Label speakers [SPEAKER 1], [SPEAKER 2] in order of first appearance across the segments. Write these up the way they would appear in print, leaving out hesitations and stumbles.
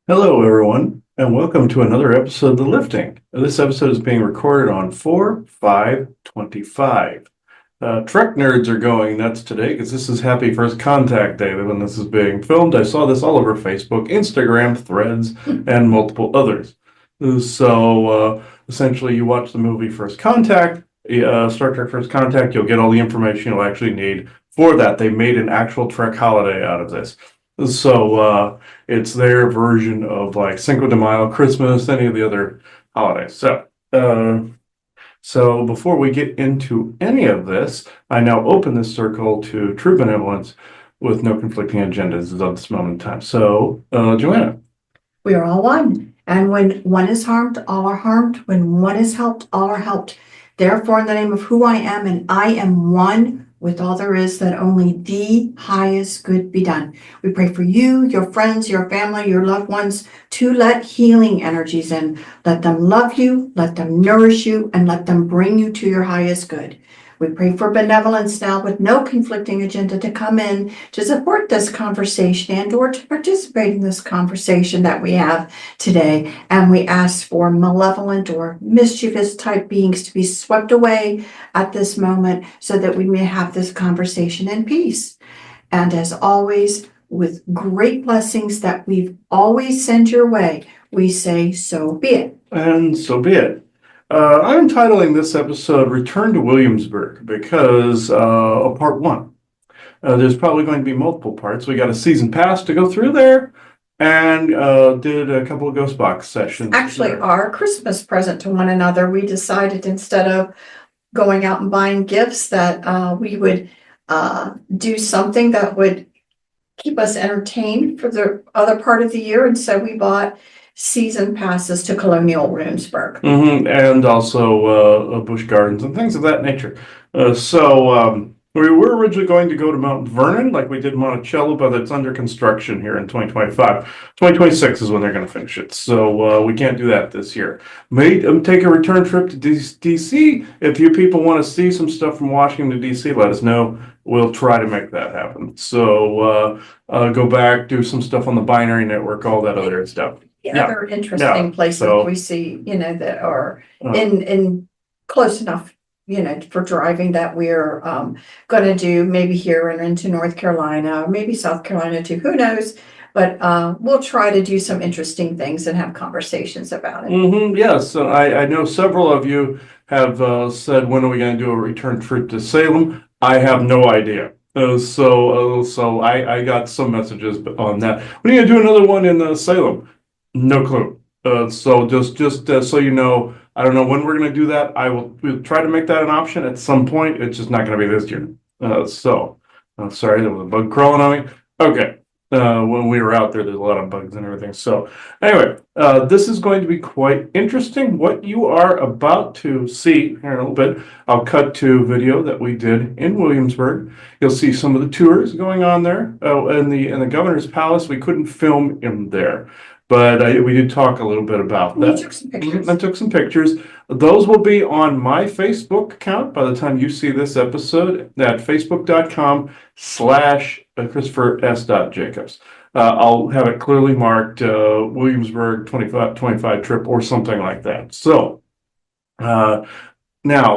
[SPEAKER 1] Hello, everyone, and welcome to another episode of The Lifting. This episode is being recorded on 4/5/25. Truck nerds are going nuts today because this is Happy First Contact Day when this is being filmed. I saw this all over Facebook, Instagram, Threads, and multiple others. Essentially, you watch the movie First Contact, Star Trek First Contact, you'll get all the information you'll actually need for that. They made an actual Trek holiday out of this. It's their version of like Cinco de Mayo, Christmas, any of the other holidays. So before we get into any of this, I now open this circle to true benevolence with no conflicting agendas at this moment in time. So, Joanna.
[SPEAKER 2] We are all one. And when one is harmed, all are harmed. When one is helped, all are helped. Therefore, in the name of who I am, and I am one with all there is, that only the highest good be done. We pray for you, your friends, your family, your loved ones, to let healing energies in. Let them love you, let them nourish you, and let them bring you to your highest good. We pray for benevolence now with no conflicting agenda to come in to support this conversation and or to participate in this conversation that we have today. And we ask for malevolent or mischievous type beings to be swept away at this moment so that we may have this conversation in peace. And as always, with great blessings that we've always sent your way, we say, so be it.
[SPEAKER 1] And so be it. I'm entitling this episode Return to Williamsburg because of part one. There's probably going to be multiple parts. We got a season pass to go through there and did a couple of Ghost Box sessions.
[SPEAKER 2] Actually, our Christmas present to one another, we decided instead of going out and buying gifts that we would do something that would keep us entertained for the other part of the year. And so we bought season passes to Colonial Williamsburg.
[SPEAKER 1] And also Busch Gardens and things of that nature. We were originally going to go to Mount Vernon like we did Monticello, but it's under construction here in 2025. 2026 is when they're going to finish it. So we can't do that this year. May take a return trip to DC. If you people want to see some stuff from Washington, D.C., let us know. We'll try to make that happen. So go back, do some stuff on the binary network, all that other stuff.
[SPEAKER 2] Other interesting places we see, that are in close enough, for driving that we're going to do maybe here and into North Carolina, or maybe South Carolina too, who knows? But we'll try to do some interesting things and have conversations about it.
[SPEAKER 1] Yes, I know several of you have said, when are we going to do a return trip to Salem? I have no idea. So I got some messages on that. When are you going to do another one in Salem? No clue. So just so you know, I don't know when we're going to do that. We'll try to make that an option at some point. It's just not going to be this year. Sorry, there was a bug crawling on me. Okay. When we were out there's a lot of bugs and everything. So anyway, this is going to be quite interesting. What you are about to see here in a little bit, I'll cut to video that we did in Williamsburg. You'll see some of the tours going on there. In the governor's palace, we couldn't film in there. But we did talk a little bit about that.
[SPEAKER 2] We took some pictures.
[SPEAKER 1] I took some pictures. Those will be on my Facebook account by the time you see this episode at facebook.com/Christopher S. Jacobs. I'll have it clearly marked Williamsburg 25 trip or something like that. So now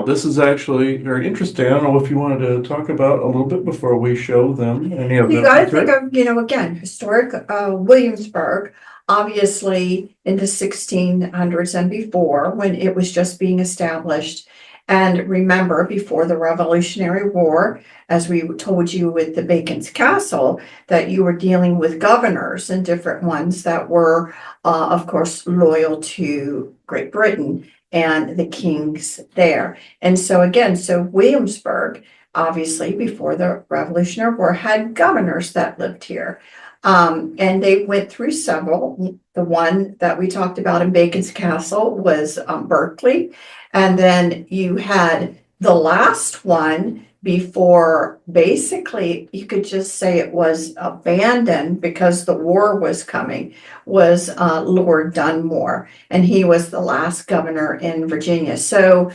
[SPEAKER 1] this is actually very interesting. I don't know if you wanted to talk about a little bit before we show them any of
[SPEAKER 2] You got to think of, again, historic Williamsburg. Obviously, in the 1600s and before, when it was just being established. And remember, before the Revolutionary War, as we told you with the Bacon's Castle, that you were dealing with governors and different ones that were, of course, loyal to Great Britain and the kings there. And so again, Williamsburg, obviously, before the Revolutionary War, had governors that lived here. And they went through several. The one that we talked about in Bacon's Castle was Berkeley. And then you had the last one before, basically, you could just say it was abandoned because the war was coming, was Lord Dunmore. And he was the last governor in Virginia. So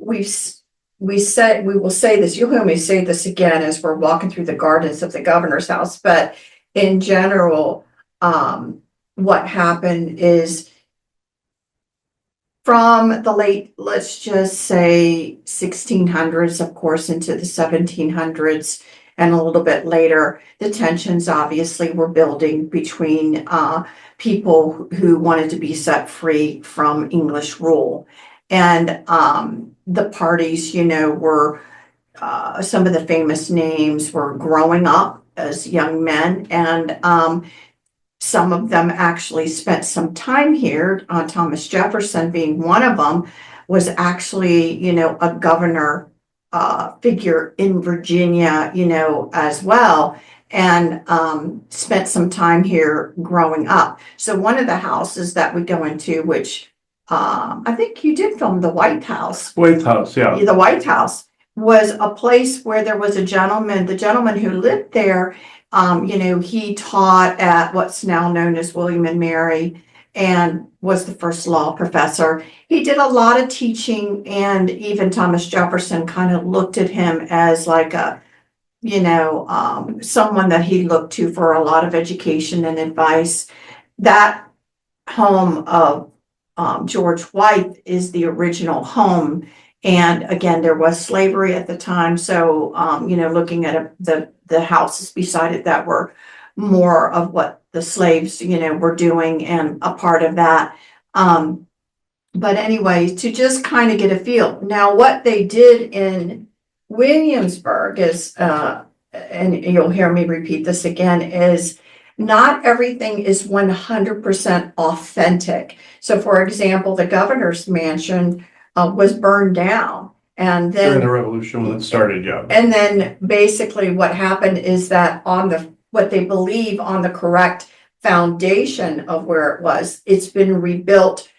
[SPEAKER 2] we will say this, you'll hear me say this again as we're walking through the gardens of the governor's house, but in general, what happened is from the late, let's just say 1600s, of course, into the 1700s and a little bit later, the tensions obviously were building between people who wanted to be set free from English rule. And the parties, were some of the famous names were growing up as young men, and some of them actually spent some time here. Thomas Jefferson being one of them was actually, a governor figure in Virginia, as well, and spent some time here growing up. So one of the houses that we go into, which I think you did film, the White House.
[SPEAKER 1] White House, yeah.
[SPEAKER 2] The White House was a place where there was a gentleman, the gentleman who lived there, he taught at what's now known as William and Mary and was the first law professor. He did a lot of teaching, and even Thomas Jefferson kind of looked at him as like a, someone that he looked to for a lot of education and advice. That home of George White is the original home. And again, there was slavery at the time. So, looking at the houses beside it that were more of what the slaves, were doing and a part of that. But anyway, to just kind of get a feel. Now, what they did in Williamsburg is, and you'll hear me repeat this again, is not everything is 100% authentic. So, for example, the governor's mansion was burned down. And then
[SPEAKER 1] During the revolution when it started, yeah.
[SPEAKER 2] And then basically what happened is that what they believe on the correct foundation of where it was, it's been rebuilt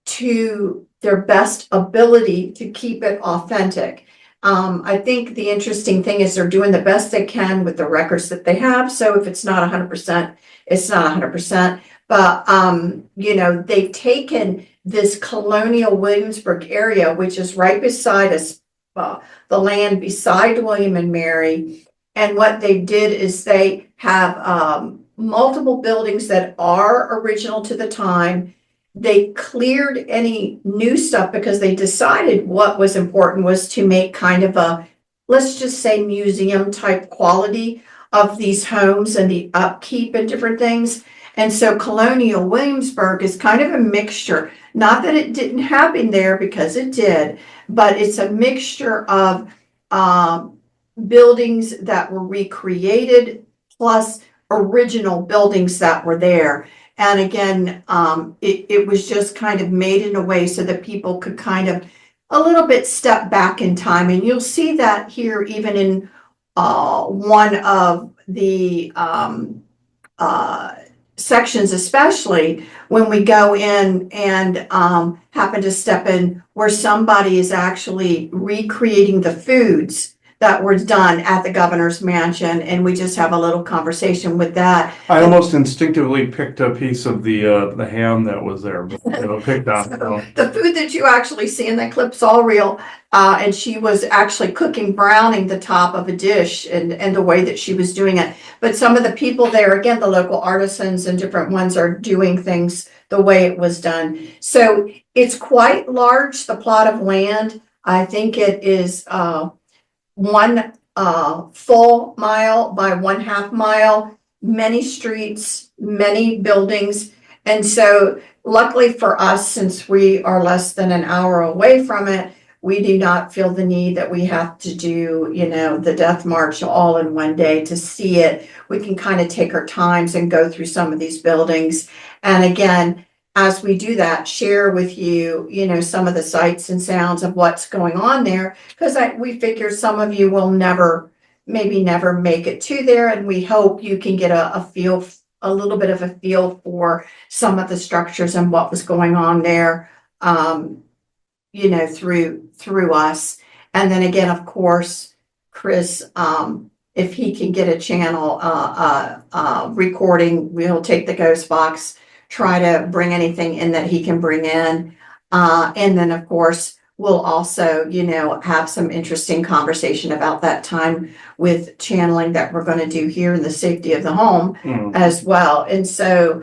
[SPEAKER 2] to their best ability to keep it authentic. I think the interesting thing is they're doing the best they can with the records that they have. So if it's not 100%, it's not 100%. But, they've taken this colonial Williamsburg area, which is right beside us, the land beside William and Mary. And what they did is they have multiple buildings that are original to the time. They cleared any new stuff because they decided what was important was to make kind of a, let's just say, museum type quality of these homes and the upkeep and different things. And so colonial Williamsburg is kind of a mixture, not that it didn't happen there because it did, but it's a mixture of buildings that were recreated plus original buildings that were there. And again, it was just kind of made in a way so that people could kind of a little bit step back in time. And you'll see that here even in one of the sections, especially when we go in and happen to step in where somebody is actually recreating the foods that were done at the governor's mansion, and we just have a little conversation with that.
[SPEAKER 1] I almost instinctively picked a piece of the ham that was there, picked on.
[SPEAKER 2] The food that you actually see in that clip's all real, and she was actually browning the top of a dish, and the way that she was doing it. But some of the people there, again, the local artisans and different ones are doing things the way it was done. So it's quite large, the plot of land. I think it is 1 full mile by 1/2 mile, many streets, many buildings. And so luckily for us, since we are less than an hour away from it, we do not feel the need that we have to do, the Death March all in one day to see it. We can kind of take our times and go through some of these buildings. And again, as we do that, share with you, some of the sights and sounds of what's going on there, because we figure some of you will maybe never make it to there, and we hope you can get a little bit of a feel for some of the structures and what was going on there, through us. And then again, of course, Chris, if he can get a channel recording, we'll take the ghost box, try to bring anything in that he can bring in. And then, of course, we'll also, have some interesting conversation about that time with channeling that we're going to do here in the safety of the home as well. And so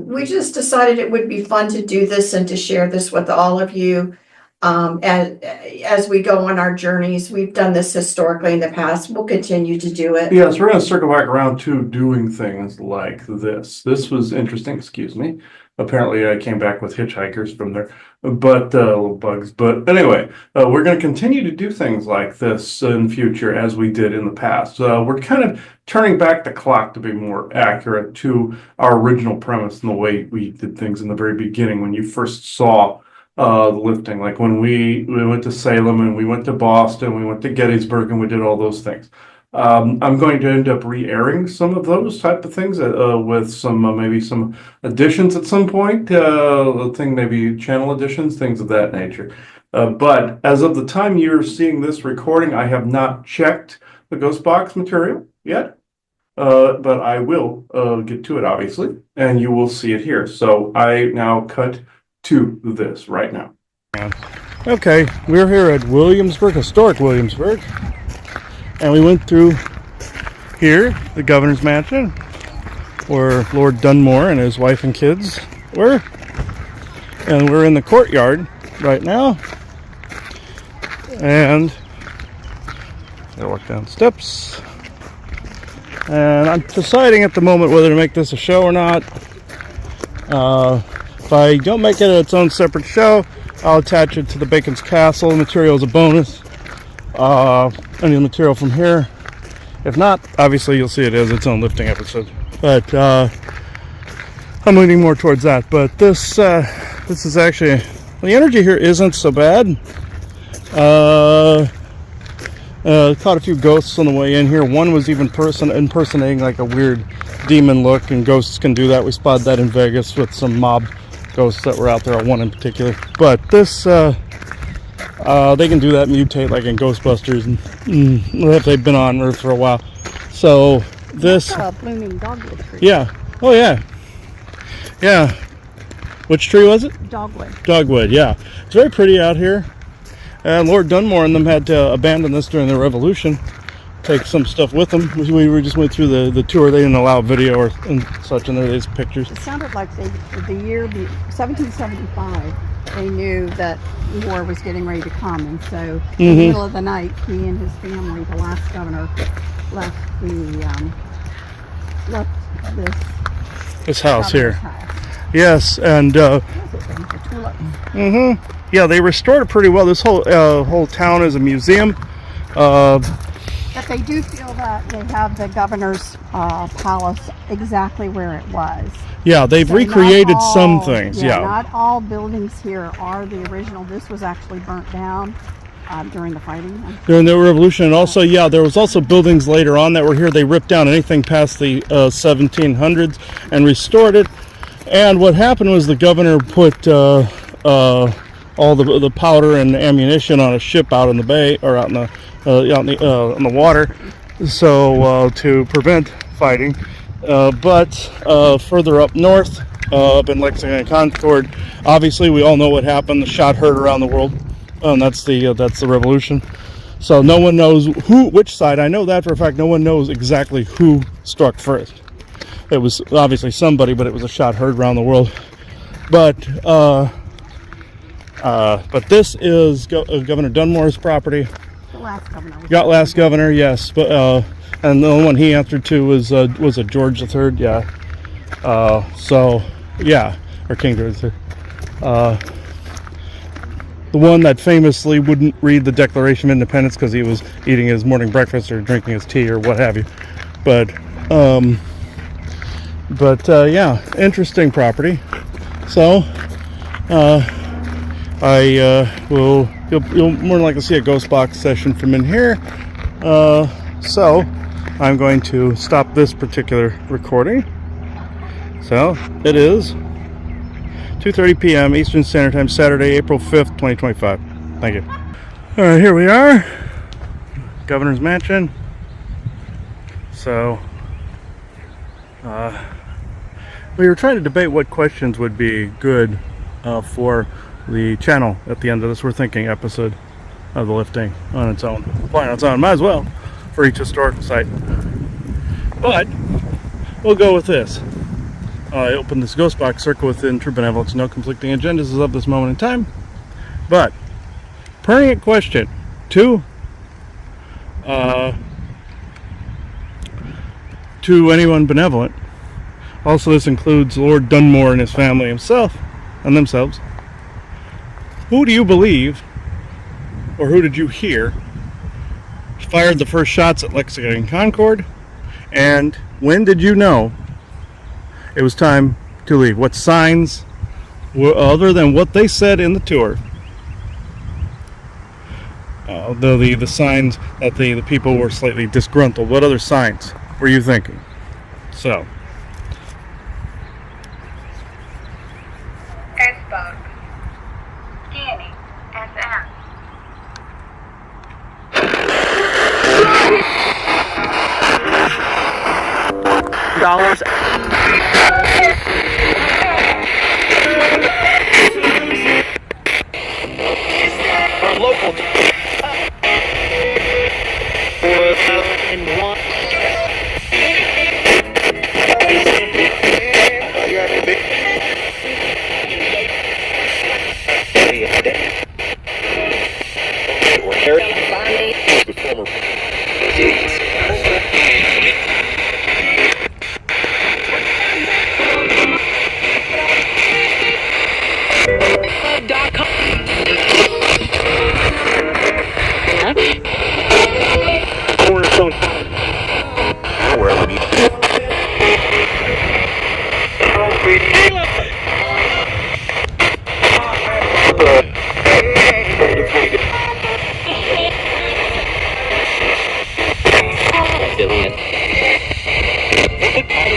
[SPEAKER 2] We just decided it would be fun to do this and to share this with all of you. As we go on our journeys, we've done this historically in the past. We'll continue to do it.
[SPEAKER 1] Yes, we're gonna circle back around to doing things like this. This was interesting, excuse me. Apparently I came back with hitchhikers from there, but little bugs. But anyway, we're gonna continue to do things like this in future as we did in the past. We're kind of turning back the clock to be more accurate to our original premise and the way we did things in the very beginning when you first saw the lifting, like when we went to Salem and we went to Boston, we went to Gettysburg and we did all those things. I'm going to end up re-airing some of those type of things with some maybe some additions at some point. Maybe channel additions, things of that nature. But as of the time you're seeing this recording, I have not checked the ghost box material yet. But I will get to it, obviously, and you will see it here. So I now cut to this right now. Okay, we're here at Williamsburg, historic Williamsburg, and we went through here, the governor's mansion, where Lord Dunmore and his wife and kids were, and we're in the courtyard right now, and I walk down steps, and I'm deciding at the moment whether to make this a show or not. If I don't make it its own separate show, I'll attach it to the Bacon's Castle material as a bonus. Any of the material from here. If not, obviously you'll see it as its own lifting episode. But I'm leaning more towards that. But this is actually, the energy here isn't so bad. Caught a few ghosts on the way in here. One was even impersonating like a weird demon look, and ghosts can do that. We spotted that in Vegas with some mob ghosts that were out there, one in particular. But this, they can do that, mutate like in Ghostbusters, and if they've been on Earth for a while. So this,
[SPEAKER 3] that's a blooming dogwood tree.
[SPEAKER 1] Yeah. Oh yeah. Yeah. Which tree was it?
[SPEAKER 3] Dogwood.
[SPEAKER 1] Dogwood. Yeah. It's very pretty out here. And Lord Dunmore and them had to abandon this during the Revolution. Take some stuff with them. We just went through the tour. They didn't allow video or and such in there. There's pictures.
[SPEAKER 3] It sounded like the year 1775, they knew that war was getting ready to come, and so in the middle of the night, he and his family, the last governor, left
[SPEAKER 1] this house here.
[SPEAKER 3] House.
[SPEAKER 1] Yes, and yeah, they restored it pretty well. This whole town is a museum.
[SPEAKER 3] But they do feel that they have the governor's palace exactly where it was.
[SPEAKER 1] Yeah, they've recreated some things. Yeah,
[SPEAKER 3] not all buildings here are the original. This was actually burnt down during the fighting.
[SPEAKER 1] During the Revolution, and also, yeah, there was also buildings later on that were here. They ripped down anything past the 1700s and restored it. And what happened was the governor put all the powder and ammunition on a ship out in the bay, or out in the on the water, so to prevent fighting. But further up north, up in Lexington and Concord, obviously we all know what happened. The shot heard around the world, and that's the Revolution. So no one knows which side. I know that for a fact. No one knows exactly who struck first. It was obviously somebody, but it was a shot heard around the world. But this is Governor Dunmore's property. Last governor, yes. But and the only one he answered to was a George III, yeah. So yeah, or King George III. The one that famously wouldn't read the Declaration of Independence because he was eating his morning breakfast or drinking his tea or what have you. But yeah, interesting property. So you'll more than likely see a ghost box session from in here. So I'm going to stop this particular recording. So it is 2:30 p.m. Eastern Standard Time, Saturday, April 5th, 2025. Thank you. All right, here we are, Governor's Mansion. So we were trying to debate what questions would be good for the channel at the end of this We're Thinking episode of the lifting on its own. Flying on its own, might as well, for each historical site. But we'll go with this. I opened this ghost box. Circle within true benevolence. No conflicting agendas is of this moment in time. But pertinent question to anyone benevolent. Also, this includes Lord Dunmore and his family himself and themselves. Who do you believe, or who did you hear, fired the first shots at Lexington and Concord? And when did you know it was time to leave? What signs, other than what they said in the tour, the signs that the people were slightly disgruntled, what other signs were you thinking? So.
[SPEAKER 4] S-Box. Scanning. SM.
[SPEAKER 5] Dollars. Local. 4,001. Cornerstone. Where would you?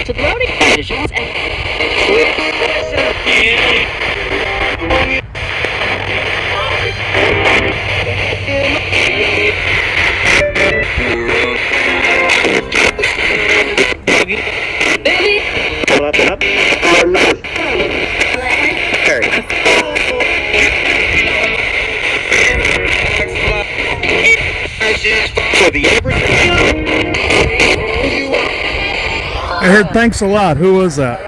[SPEAKER 6] To the loading conditions and
[SPEAKER 1] I heard thanks a lot. Who was that?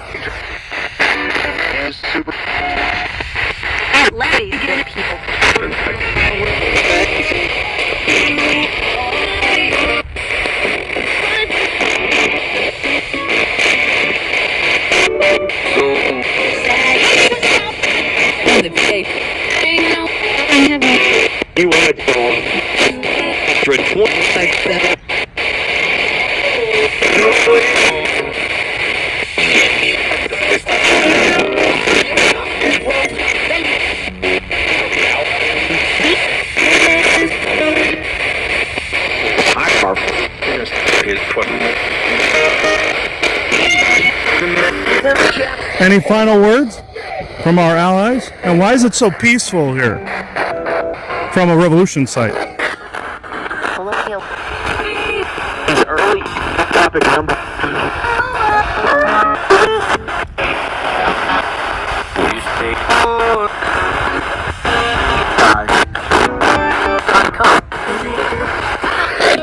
[SPEAKER 6] ladies, good people.
[SPEAKER 5] You wanted to go extra 27.
[SPEAKER 1] Any final words from our allies? And why is it so peaceful here from a revolution site?
[SPEAKER 5] Colonial. Early topic number.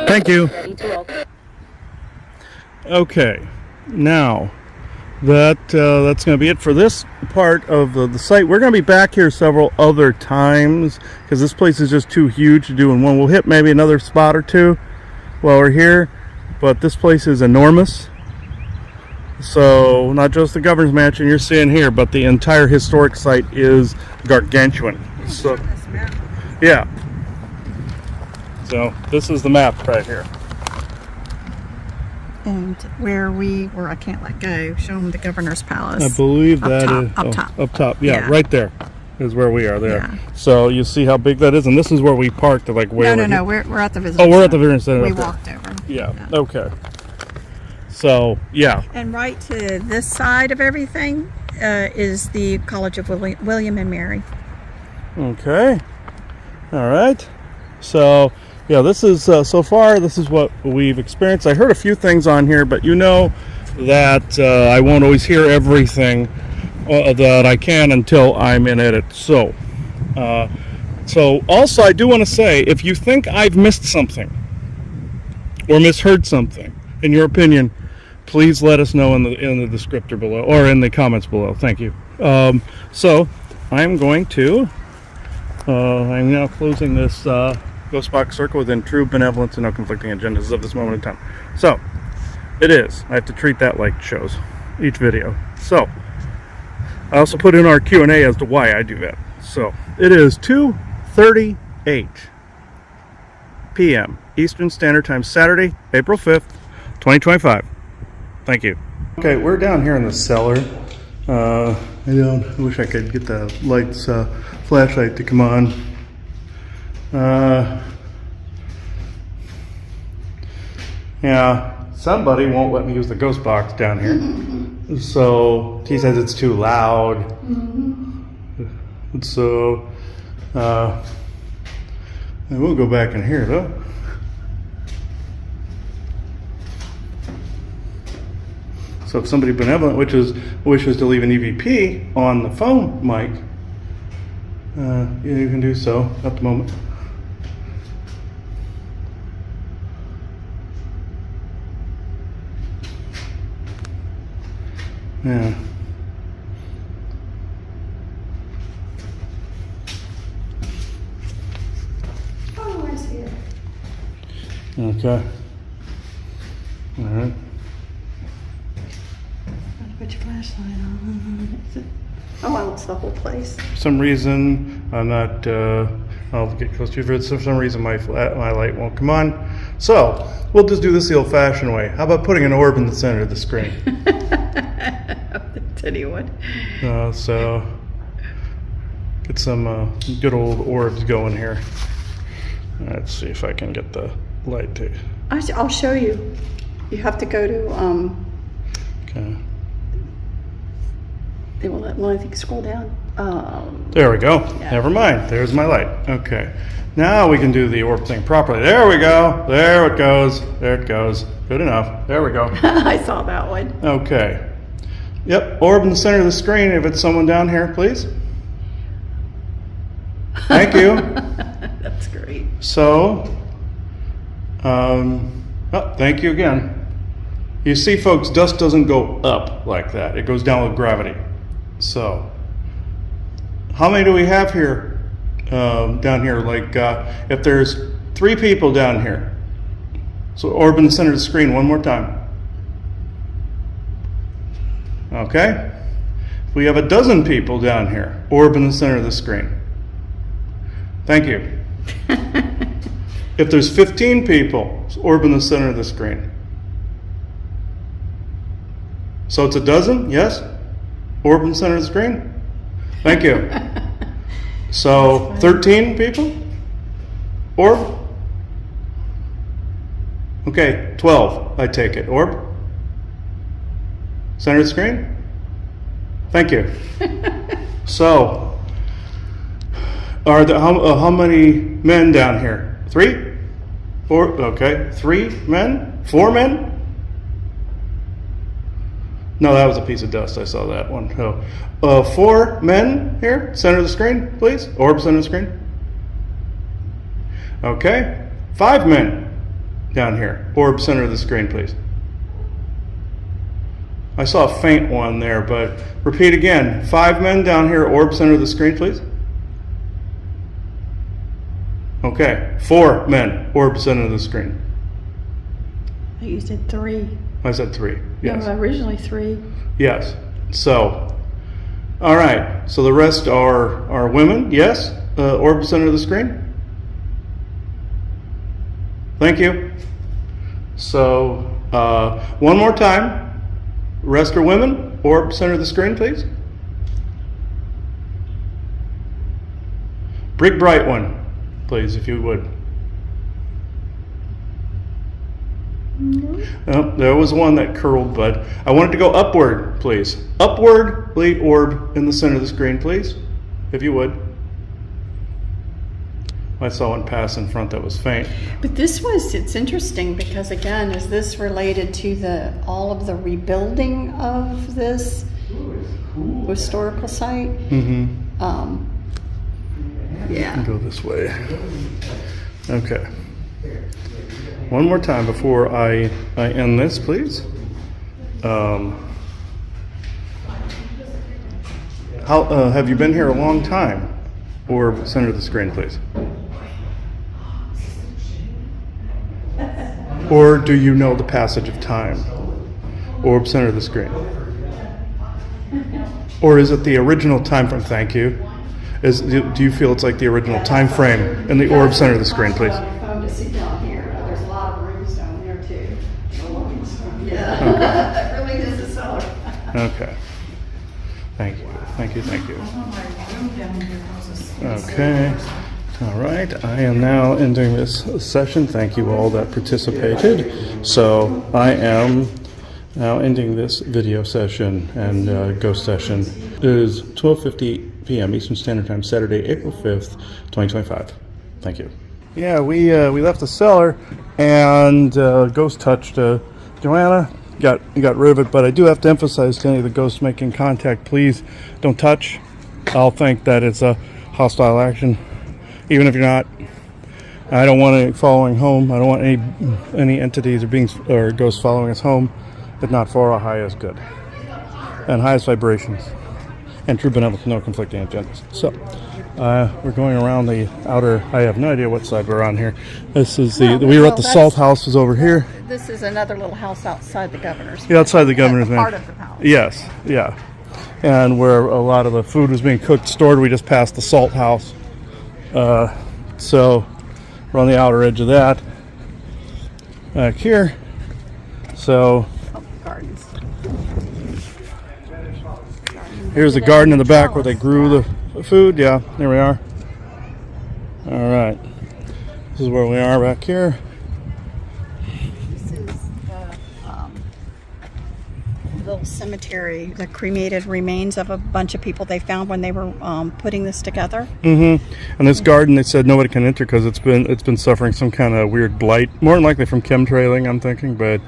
[SPEAKER 1] Thank you. Okay, now that's going to be it for this part of the site. We're going to be back here several other times because this place is just too huge to do in one. We'll hit maybe another spot or two while we're here, but this place is enormous. So not just the governor's mansion you're seeing here, but the entire historic site is gargantuan. So yeah, so this is the map right here.
[SPEAKER 3] And where I can't let go, show them the governor's palace.
[SPEAKER 1] I believe
[SPEAKER 3] Up
[SPEAKER 1] that
[SPEAKER 3] top,
[SPEAKER 1] is
[SPEAKER 3] up top.
[SPEAKER 1] Up top. Yeah,
[SPEAKER 3] Yeah.
[SPEAKER 1] right there is where we are there.
[SPEAKER 3] Yeah.
[SPEAKER 1] So you see how big that is, and this is where we parked. Like where?
[SPEAKER 3] No, we're at the visitor
[SPEAKER 1] Oh, we're at the
[SPEAKER 3] center.
[SPEAKER 1] visitor center.
[SPEAKER 3] We
[SPEAKER 1] up there.
[SPEAKER 3] walked over.
[SPEAKER 1] Yeah. Okay. So yeah.
[SPEAKER 3] And right to this side of everything is the College of William and Mary.
[SPEAKER 1] Okay. All right. So yeah, this is so far. This is what we've experienced. I heard a few things on here, but you know that I won't always hear everything that I can until I'm in edit. So also I do want to say, if you think I've missed something or misheard something, in your opinion, please let us know in the descriptor below, or in the comments below. Thank you. So I'm going to, I'm now closing this Ghost Box Circle within true benevolence and no conflicting agendas of this moment in time. So it is. I have to treat that like shows each video. So I also put in our Q&A as to why I do that. So it is 2:38 p.m. Eastern Standard Time, Saturday, April 5th, 2025. Thank you. Okay, we're down here in the cellar. I wish I could get the lights, flashlight to come on. Yeah, somebody won't let me use the ghost box down here. So he says it's too loud. So I will go back in here though. So if somebody benevolent wishes to leave an EVP on the phone mic, you can do so at the moment. Yeah.
[SPEAKER 3] Oh, I see it.
[SPEAKER 1] Okay. All right.
[SPEAKER 3] Put your flashlight on. Oh, well, it's the whole place.
[SPEAKER 1] For some reason, I'm not. I'll get close to you. For some reason, my light won't come on. So we'll just do this the old-fashioned way. How about putting an orb in the center of the screen?
[SPEAKER 3] Anyone?
[SPEAKER 1] So get some good old orbs going here. Let's see if I can get the light to.
[SPEAKER 3] I'll show you. You have to go to.
[SPEAKER 1] Okay.
[SPEAKER 3] They will let. Well, I think scroll down.
[SPEAKER 1] There we go.
[SPEAKER 3] Yeah.
[SPEAKER 1] Never mind. There's my light. Okay. Now we can do the orb thing properly. There we go. There it goes. There it goes. Good enough. There we go.
[SPEAKER 3] I saw that one.
[SPEAKER 1] Okay. Yep. Orb in the center of the screen. If it's someone down here, please. Thank you.
[SPEAKER 3] That's great.
[SPEAKER 1] So, thank you again. You see, folks, dust doesn't go up like that. It goes down with gravity. So, how many do we have here, down here? Like, if there's 3 people down here. So, orb in the center of the screen one more time. Okay. If we have 12 people down here, orb in the center of the screen. Thank you. If there's 15 people, orb in the center of the screen. So it's 12? Yes? Orb in the center of the screen? Thank you. So 13 people? Orb? Okay, 12, I take it. Orb? Center of the screen? Thank you. So, are there how many men down here? 3? 4? Okay, 3 men? 4 men? No, that was a piece of dust. I saw that one. So, 4 men here, center of the screen, please. Orb center of the screen. Okay, 5 men down here. Orb center of the screen, please. I saw a faint one there, but repeat again. 5 men down here, orb center of the screen, please. Okay, 4 men, orb center of the screen.
[SPEAKER 3] You said 3.
[SPEAKER 1] I said 3, yes.
[SPEAKER 3] No, originally 3.
[SPEAKER 1] Yes, so, all right, so the rest are women, yes? Orb center of the screen? Thank you. So, one more time. Rest are women. Orb center of the screen, please. Big bright one, please, if you would. Oh, there was one that curled, but I want it to go upward, please. Upwardly orb in the center of the screen, please, if you would. I saw one pass in front that was faint.
[SPEAKER 3] But it's interesting because again, is this related to all of the rebuilding of this historical site?
[SPEAKER 1] Mm-hmm.
[SPEAKER 3] Yeah.
[SPEAKER 1] Go this way. Okay. One more time before I end this, please. How have you been here a long time? Or center the screen, please. Or do you know the passage of time? Or center the screen. Or is it the original time frame? Thank you. Do you feel it's like the original time frame in the orb center of the screen, please?
[SPEAKER 3] Phone to sit down here. There's a lot of rooms down there too. Yeah. That really is a cellar.
[SPEAKER 1] Okay. Thank you. Thank you. Thank you. Okay. All right. I am now ending this session. Thank you all that participated. So I am now ending this video session and ghost session. It is 12:50 p.m. Eastern Standard Time, Saturday, April 5th, 2025. Thank you. Yeah, we left the cellar and ghost touched Joanna. Got rid of it, but I do have to emphasize to any of the ghosts making contact, please don't touch. I'll think that it's a hostile action, even if you're not. I don't want any following home. I don't want any entities or beings or ghosts following us home, but not for our highest good and highest vibrations and true benevolence, no conflicting agendas. So we're going around the outer. I have no idea what side we're on here. This is we were at the salt house. Was over here.
[SPEAKER 3] This is another little house outside the governor's.
[SPEAKER 1] Yeah, outside the governor's
[SPEAKER 3] part
[SPEAKER 1] mansion.
[SPEAKER 3] of the house.
[SPEAKER 1] Yes, yeah. And where a lot of the food was being cooked, stored, we just passed the salt house. So we're on the outer edge of that. Back here. So
[SPEAKER 3] Gardens.
[SPEAKER 1] here's the garden in the back where they grew the food. Yeah, there we are. All right. This is where we are back here.
[SPEAKER 3] This is the little cemetery, the cremated remains of a bunch of people they found when they were putting this together.
[SPEAKER 1] And this garden, they said nobody can enter because it's been suffering some kind of weird blight, more than likely from chemtrailing, I'm thinking. But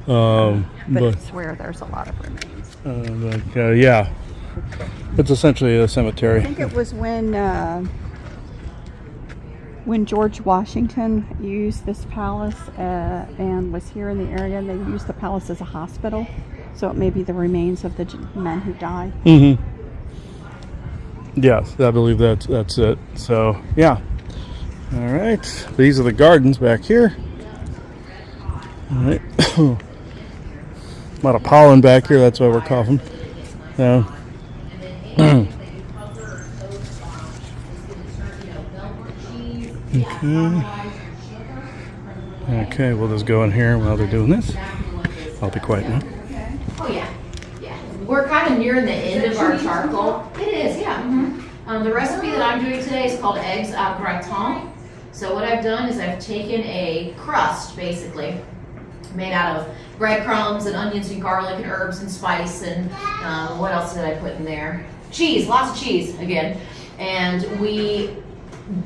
[SPEAKER 3] it's where there's a lot of remains.
[SPEAKER 1] Yeah, it's essentially a cemetery.
[SPEAKER 3] I think it was when George Washington used this palace and was here in the area, and they used the palace as a hospital. So it may be the remains of the men who died.
[SPEAKER 1] Yes, I believe that's it. So yeah. All right. These are the gardens back here. All right. A lot of pollen back here. That's why we're coughing. Yeah. Okay, we'll just go in here while they're doing this. I'll be quiet now.
[SPEAKER 7] Oh yeah. We're kind of nearing the end of our charcoal. It is, yeah. The recipe that I'm doing today is called eggs au gratin. So what I've done is I've taken a crust, basically, made out of breadcrumbs and onions and garlic and herbs and spice and what else did I put in there? Cheese, lots of cheese, again. And we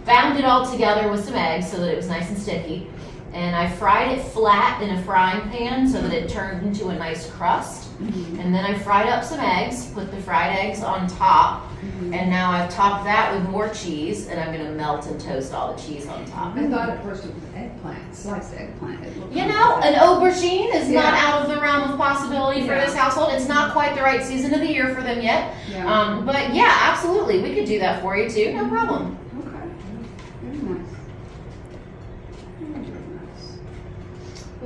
[SPEAKER 7] bound it all together with some eggs so that it was nice and sticky. And I fried it flat in a frying pan so that it turned into a nice crust. And then I fried up some eggs, put the fried eggs on top, and now I've topped that with more cheese, and I'm gonna melt and toast all the cheese on top.
[SPEAKER 3] I thought at first it was eggplant, sliced eggplant.
[SPEAKER 7] You know, an aubergine is not out of the realm of possibility for this household. It's not quite the right season of the year for them yet. But yeah, absolutely, we could do that for you too, no problem.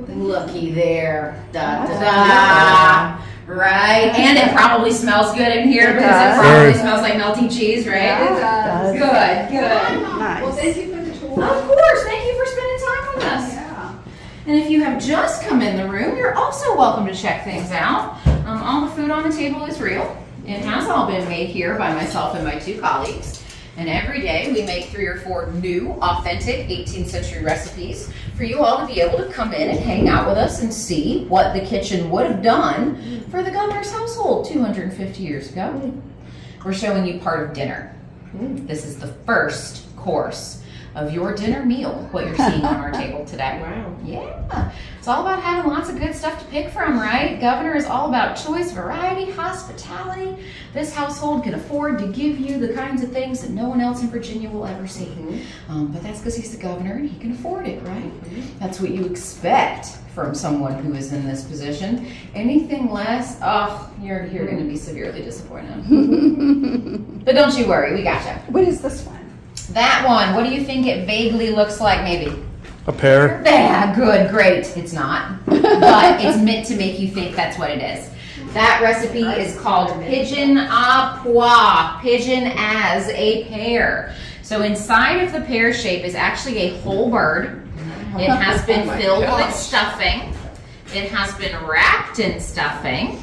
[SPEAKER 7] Looky there, da da da. Right, and it probably smells good in here because it probably smells like melting cheese, right?
[SPEAKER 3] Yeah, it does.
[SPEAKER 7] Good.
[SPEAKER 3] Nice.
[SPEAKER 7] Well, thank you for the tour. Of course, thank you for spending time with us.
[SPEAKER 3] Yeah.
[SPEAKER 7] And if you have just come in the room, you're also welcome to check things out. All the food on the table is real. It has all been made here by myself and my two colleagues. And every day we make 3 or 4 new, authentic 18th century recipes for you all to be able to come in and hang out with us and see what the kitchen would have done for the governor's household 250 years ago. We're showing you part of dinner. This is the first course. of your dinner meal, what you're seeing on our table today.
[SPEAKER 8] Wow.
[SPEAKER 7] Yeah, it's all about having lots of good stuff to pick from, right? Governor is all about choice, variety, hospitality. This household can afford to give you the kinds of things that no one else in Virginia will ever see. But that's because he's the governor and he can afford it, right? That's what you expect from someone who is in this position. Anything less, you're going to be severely disappointed. But don't you worry, we got you.
[SPEAKER 3] What is this one?
[SPEAKER 7] That one, what do you think it vaguely looks like, maybe?
[SPEAKER 1] A pear.
[SPEAKER 7] Yeah, good, great. It's not, but it's meant to make you think that's what it is. That recipe is called pigeon à pois, pigeon as a pear. So inside of the pear shape is actually a whole bird. It has been filled with stuffing. It has been wrapped in stuffing.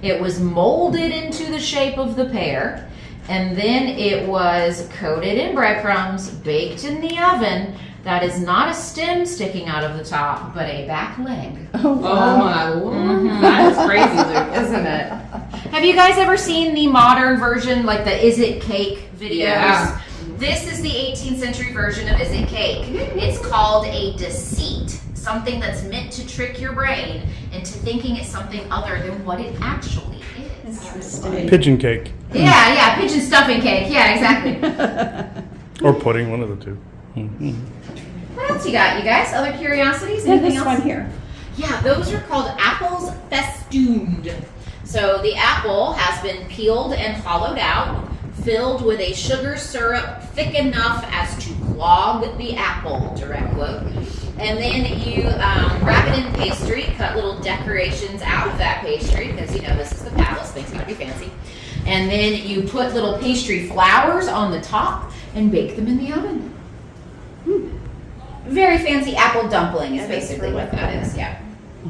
[SPEAKER 7] It was molded into the shape of the pear. And then it was coated in breadcrumbs, baked in the oven. That is not a stem sticking out of the top, but a back leg.
[SPEAKER 8] Oh my Lord. That's crazy, Luke, isn't it?
[SPEAKER 7] Have you guys ever seen the modern version, like the Is It Cake videos?
[SPEAKER 8] Yeah.
[SPEAKER 7] This is the 18th century version of Is It Cake. It's called a deceit, something that's meant to trick your brain into thinking it's something other than what it actually is.
[SPEAKER 3] Interesting.
[SPEAKER 1] Pigeon cake.
[SPEAKER 7] Yeah, pigeon stuffing cake. Yeah, exactly.
[SPEAKER 1] Or pudding, one of the two.
[SPEAKER 7] What else you got, you guys? Other curiosities?
[SPEAKER 3] Yeah,
[SPEAKER 7] Anything
[SPEAKER 3] this
[SPEAKER 7] else?
[SPEAKER 3] one here.
[SPEAKER 7] Yeah, those are called apples festooned. So the apple has been peeled and hollowed out, filled with a sugar syrup thick enough as to clog the apple, direct quote. And then you wrap it in pastry, cut little decorations out of that pastry, because you know this is the palace, things gotta be fancy. And then you put little pastry flowers on the top and bake them in the oven. Very fancy apple dumpling is basically what that is, yeah.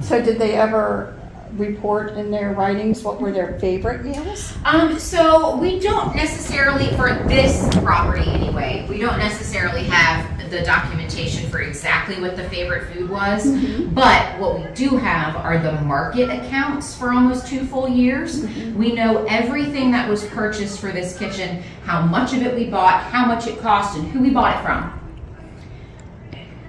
[SPEAKER 3] So did they ever report in their writings what were their favorite meals?
[SPEAKER 7] So we don't necessarily, for this property anyway, we don't necessarily have the documentation for exactly what the favorite food was, but what we do have are the market accounts for almost 2 full years. We know everything that was purchased for this kitchen, how much of it we bought, how much it cost, and who we bought it from.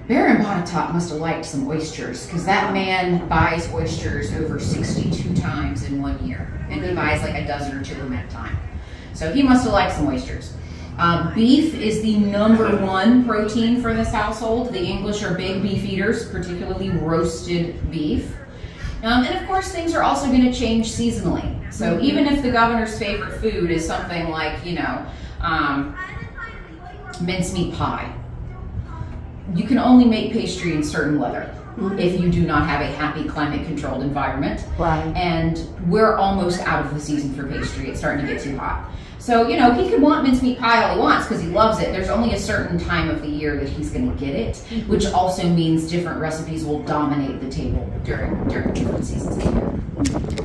[SPEAKER 7] Baron Botetourt must have liked some oysters, because that man buys oysters over 62 times in 1 year, and he buys like a dozen or 2 of them at a time. So he must have liked some oysters. Beef is the #1 protein for this household. The English are big beef eaters, particularly roasted beef. And of course, things are also going to change seasonally. So even if the governor's favorite food is something like, mincemeat pie, you can only make pastry in certain weather if you do not have a happy climate-controlled environment.
[SPEAKER 3] Right.
[SPEAKER 7] And we're almost out of the season for pastry. It's starting to get too hot. So, he could want mincemeat pie all he wants because he loves it. There's only a certain time of the year that he's going to get it, which also means different recipes will dominate the table during different seasons of the year.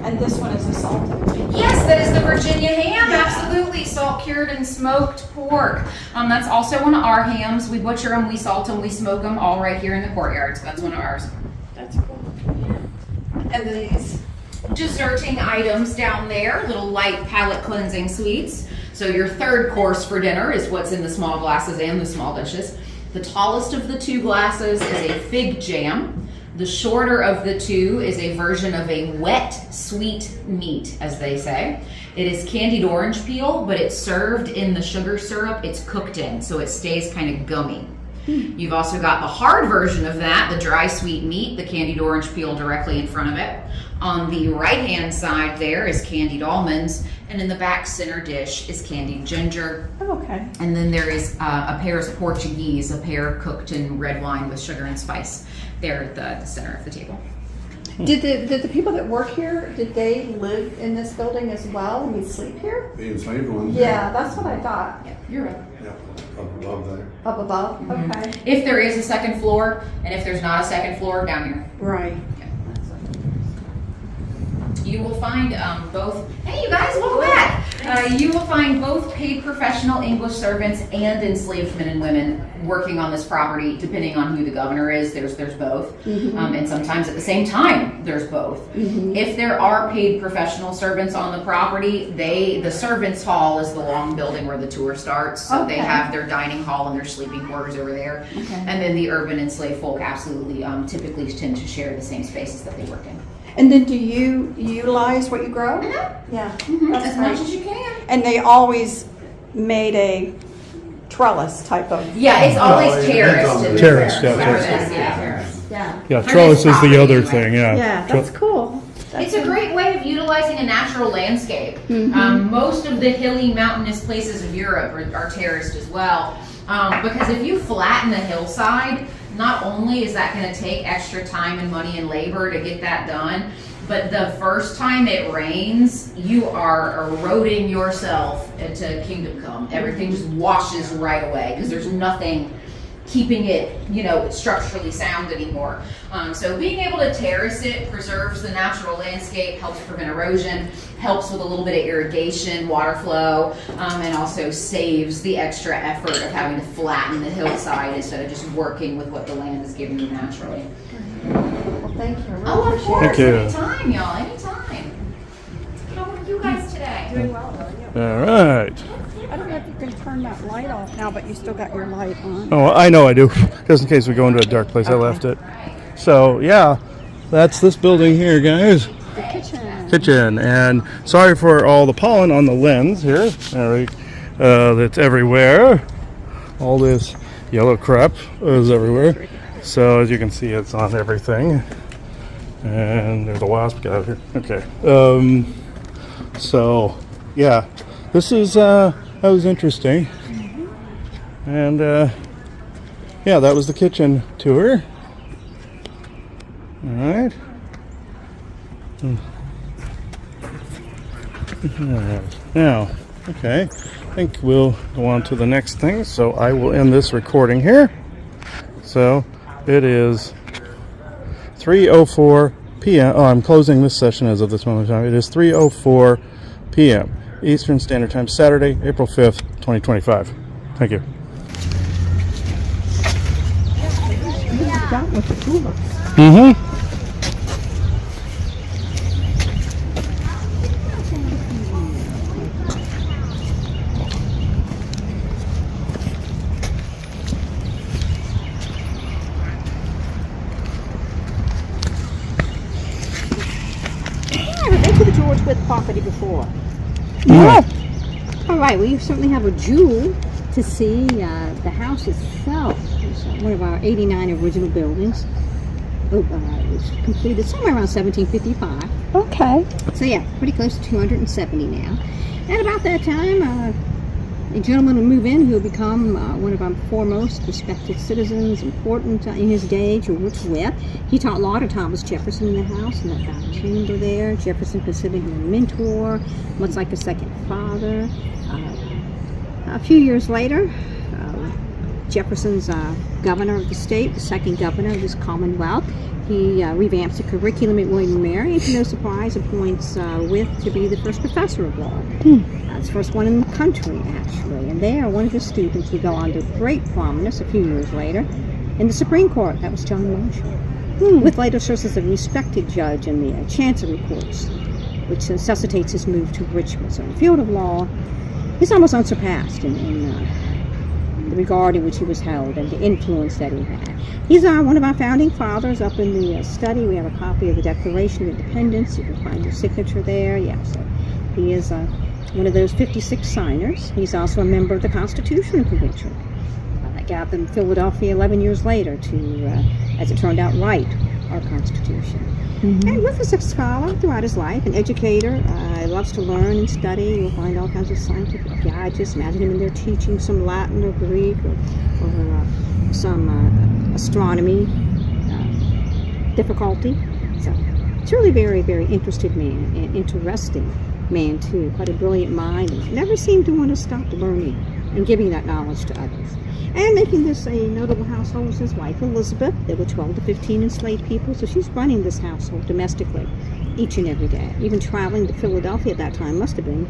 [SPEAKER 3] And this one is a salted.
[SPEAKER 7] Yes, that is the Virginia ham, absolutely. Salt cured and smoked pork. That's also one of our hams. We butcher them, we salt them, we smoke them, all right here in the courtyard. So that's one of ours.
[SPEAKER 3] That's cool. And these.
[SPEAKER 7] Desserting items down there, little light palate cleansing sweets. So your third course for dinner is what's in the small glasses and the small dishes. The tallest of the 2 glasses is a fig jam. The shorter of the 2 is a version of a wet sweet meat, as they say. It is candied orange peel, but it's served in the sugar syrup it's cooked in, so it stays kind of gummy. You've also got the hard version of that, the dry sweet meat, the candied orange peel directly in front of it. On the right-hand side there is candied almonds, and in the back center dish is candied ginger.
[SPEAKER 3] Oh, okay. And
[SPEAKER 7] And then there is a pear's Portuguese, a pear cooked in red wine with sugar and spice there at the center of the table.
[SPEAKER 3] did the people that work here, did they live in this building as well and sleep here?
[SPEAKER 9] The enslaved ones.
[SPEAKER 3] Yeah, that's what I thought.
[SPEAKER 7] Yeah, you're right.
[SPEAKER 9] Yeah, up above there.
[SPEAKER 3] Up above? Okay.
[SPEAKER 7] If there is a second floor, and if there's not a second floor, down here.
[SPEAKER 3] Right.
[SPEAKER 7] you will find both, hey you guys, welcome back. You will find both paid professional English servants and enslaved men and women working on this property, depending on who the governor is. There's both. And sometimes at the same time, there's both. If there are paid professional servants on the property, the servants' hall is the long building where the tour starts. So they have their dining hall and their sleeping quarters over there. And then the urban enslaved folk absolutely typically tend to share the same spaces that they work in.
[SPEAKER 3] And then do you utilize what you grow? Yeah.
[SPEAKER 7] As much as you can.
[SPEAKER 3] And they always made a trellis type of.
[SPEAKER 7] Yeah, it's always terraced. to be
[SPEAKER 10] Terraced,
[SPEAKER 7] fair.
[SPEAKER 10] yeah, terraced.
[SPEAKER 7] Yeah.
[SPEAKER 10] Yeah,
[SPEAKER 7] For
[SPEAKER 10] trellis
[SPEAKER 7] this
[SPEAKER 10] is the other
[SPEAKER 7] property,
[SPEAKER 10] thing, yeah.
[SPEAKER 3] Yeah, that's cool.
[SPEAKER 7] It's a great way of utilizing a natural landscape. Most of the hilly, mountainous places of Europe are terraced as well. Because if you flatten the hillside, not only is that going to take extra time and money and labor to get that done, but the first time it rains, you are eroding yourself into kingdom come. Everything just washes right away because there's nothing keeping it, structurally sound anymore. So being able to terrace it preserves the natural landscape, helps prevent erosion, helps with a little bit of irrigation, water flow, and also saves the extra effort of having to flatten the hillside instead of just working with what the land is giving you naturally.
[SPEAKER 3] Well, thank you. I really
[SPEAKER 7] Oh, of
[SPEAKER 3] appreciate
[SPEAKER 7] course,
[SPEAKER 10] Thank you.
[SPEAKER 7] anytime, y'all, anytime. How are you guys today?
[SPEAKER 3] Doing well.
[SPEAKER 10] All right.
[SPEAKER 3] I don't know if you can turn that light off now, but you still got your light on.
[SPEAKER 10] Oh, I know I do. Just in case we go into a dark place, I left it. So, yeah, that's this building here, guys.
[SPEAKER 3] The kitchen.
[SPEAKER 10] Kitchen. And sorry for all the pollen on the lens here. That's everywhere. All this yellow crap is everywhere. So, as you can see, it's on everything. And there's a wasp. Get out of here. Okay. So, yeah, this is, that was interesting. And, yeah, that was the kitchen tour. All right. Now, okay, I think we'll go on to the next thing. So I will end this recording here. So it is 3:04 p.m. Oh, I'm closing this session as of this moment in time. It is 3:04 p.m. Eastern Standard Time, Saturday, April 5th, 2025. Thank you. Mm-hmm.
[SPEAKER 3] I've been to the George Wythe property before.
[SPEAKER 10] Yeah.
[SPEAKER 3] All right, well, you certainly have a jewel to see. The house itself is one of our 89 original buildings. It was completed somewhere around 1755.
[SPEAKER 11] Okay.
[SPEAKER 3] So yeah, pretty close to 270 now. At about that time, a gentleman will move in who will become one of our foremost respected citizens, important in his day, George Wythe. He taught law to Thomas Jefferson in the house, in that back chamber there. Jefferson considered him a mentor, much like a second father. A few years later, Jefferson's governor of the state, the second governor of this Commonwealth, he revamps the curriculum at William and Mary, and to no surprise, appoints Wythe to be the first professor of law. It's the first one in the country, actually. And there, one of his students would go on to great prominence a few years later in the Supreme Court. That was John Marshall. Wythe later serves as a respected judge in the Chancery Courts, which necessitates his move to Richmond. So in the field of law, he's almost unsurpassed in the regard in which he was held and the influence that he had. He's one of our founding fathers. Up in the study, we have a copy of the Declaration of Independence. You can find his signature there. Yeah, so he is one of those 56 signers. He's also a member of the Constitutional Convention that got up in Philadelphia 11 years later to, as it turned out, write our Constitution. And Wythe is a scholar throughout his life, an educator. He loves to learn and study. You'll find all kinds of scientific gadgets. Imagine him in there teaching some Latin or Greek or some astronomy difficulty. So it's really very, very interested man and interesting man too. Quite a brilliant mind, and never seemed to want to stop learning and giving that knowledge to others. And making this a notable household was his wife, Elizabeth. There were 12 to 15 enslaved people, so she's running this household domestically. each and every day. Even traveling to Philadelphia at that time must have been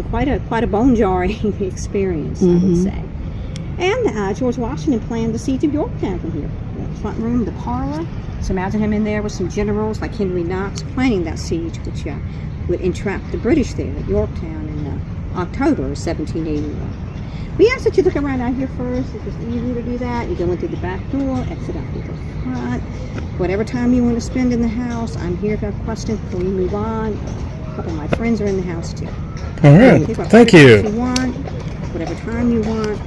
[SPEAKER 3] quite a bone jarring experience, I would say. And George Washington planned the siege of Yorktown from here. The front room, the parlor. So imagine him in there with some generals like Henry Knox planning that siege, which would entrap the British there at Yorktown in October of 1781. We ask that you look around out here first. It's just easy to do that. You go in through the back door, exit out through the front. Whatever time you want to spend in the house, I'm here if you have questions before you move on. A couple of my friends are in the house too.
[SPEAKER 10] All right. Thank you.
[SPEAKER 3] You want, whatever time you want.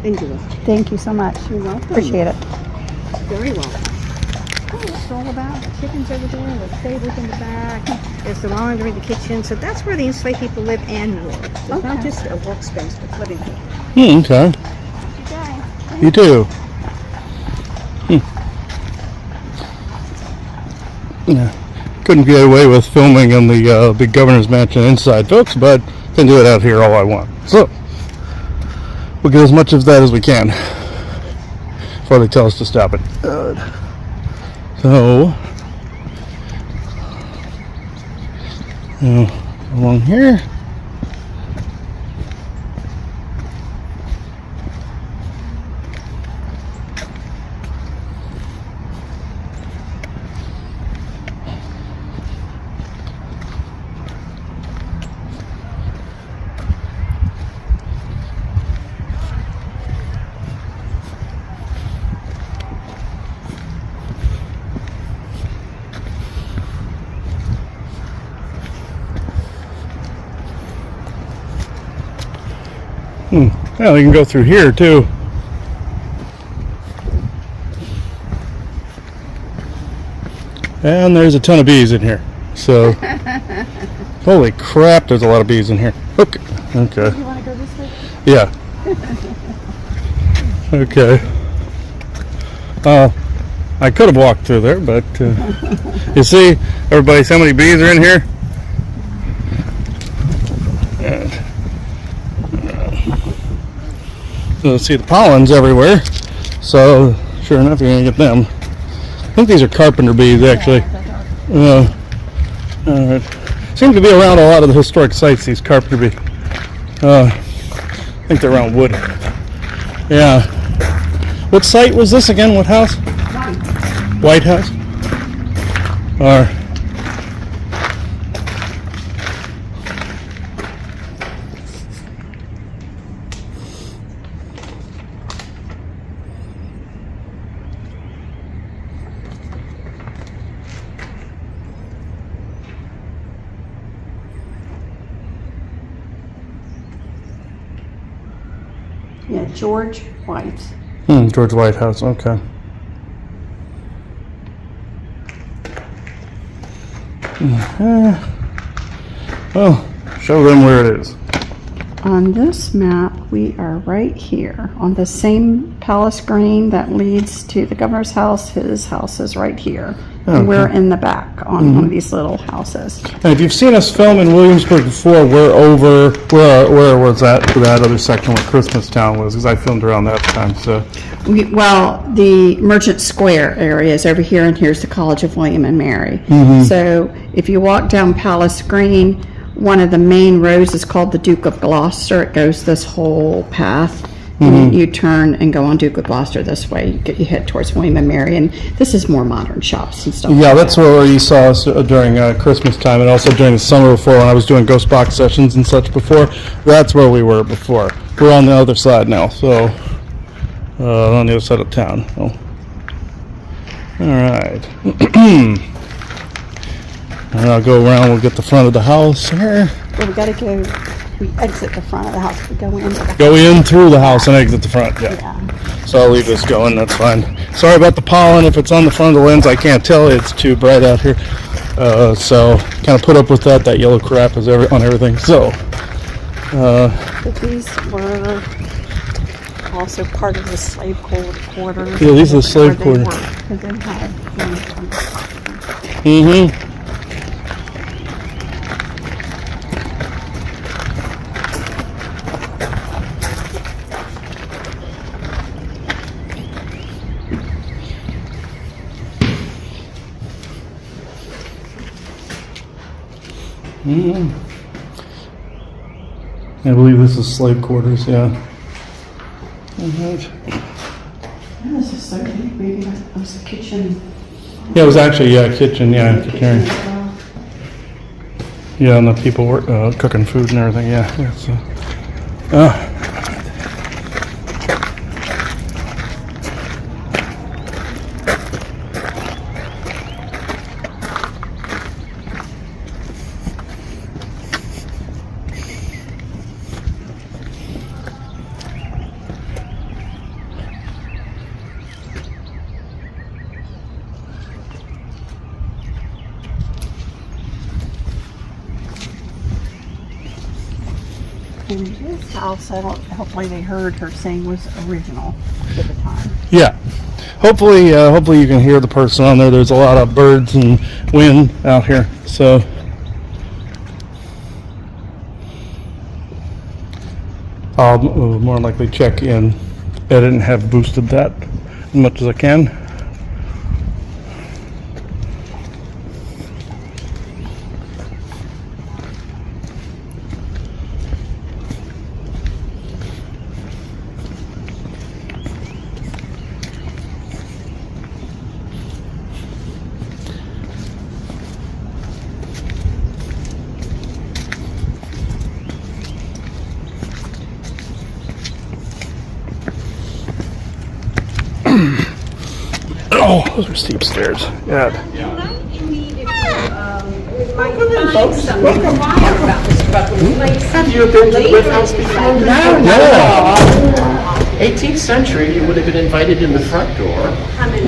[SPEAKER 3] Enjoy.
[SPEAKER 11] Thank you so much.
[SPEAKER 3] You're welcome.
[SPEAKER 11] Appreciate it.
[SPEAKER 3] Very welcome. Oh, it's all about the chickens over there, the stables in the back. There's the laundry, the kitchen. So that's where the enslaved people live and work. So it's not just a workspace, but living here.
[SPEAKER 10] Okay.
[SPEAKER 3] Okay.
[SPEAKER 10] You too. Yeah. Couldn't get away with filming in the big governor's mansion inside, folks, but can do it out here all I want. So we'll get as much of that as we can before they tell us to stop it. So along here. Yeah, they can go through here too. And there's a ton of bees in here. So, holy crap, there's a lot of bees in here. Okay. Okay.
[SPEAKER 11] You want to go this way?
[SPEAKER 10] Yeah. Okay. I could have walked through there, but you see, everybody, so many bees are in here. And, so see the pollen's everywhere. So sure enough, you're gonna get them. I think these are carpenter bees, actually. Alright. Seem to be around a lot of the historic sites, these carpenter bees. I think they're around Wood. Yeah. What site was this again? What house? White House? Or
[SPEAKER 11] Yeah, George White.
[SPEAKER 10] George White House, okay. Well, show them where it is.
[SPEAKER 11] On this map, we are right here on the same palace green that leads to the governor's house. His house is right here. And we're in the back on one of these little houses.
[SPEAKER 10] And if you've seen us film in Williamsburg before, we're over, where was that other section where Christmas Town was, because I filmed around that time, so.
[SPEAKER 11] Well, the Merchant Square area is over here, and here's the College of William and Mary. So if you walk down Palace Green, one of the main roads is called the Duke of Gloucester. It goes this whole path. And you turn and go on Duke of Gloucester this way. You head towards William and Mary, and this is more modern shops and stuff.
[SPEAKER 10] Yeah,
[SPEAKER 11] like
[SPEAKER 10] that's where you saw us during Christmas time, and also during the summer before when I was doing ghost box sessions and such before. That's where we were before. We're on the other side now, so on the other side of town. So. All right. And I'll go around. We'll get the front of the house here.
[SPEAKER 11] Well, we got to go. We exit the front of the house. We go into the
[SPEAKER 10] Go in through the house and exit the front. Yeah. So I'll leave this going. That's fine. Sorry about the pollen. If it's on the front of the lens, I can't tell. It's too bright out here. So kind of put up with that. That yellow crap is on everything. So.
[SPEAKER 11] But these were also part of the slave quarters.
[SPEAKER 10] Yeah, these are the slave quarters. Mm. I believe this is slave quarters, yeah. Alright.
[SPEAKER 11] This is so neat, maybe that was the kitchen.
[SPEAKER 10] Yeah, it was actually, kitchen, kitchen area. Yeah, and the people were cooking food and everything, yeah. So.
[SPEAKER 11] And this house, hopefully they heard her saying was original at the time.
[SPEAKER 10] Yeah. Hopefully you can hear the person on there. There's a lot of birds and wind out here, so. I'll more likely check in, edit, and have boosted that as much as I can. Oh, those are steep stairs. God.
[SPEAKER 12] Have you been to the Whit House before? No. 18th century, you would have been invited in the front door.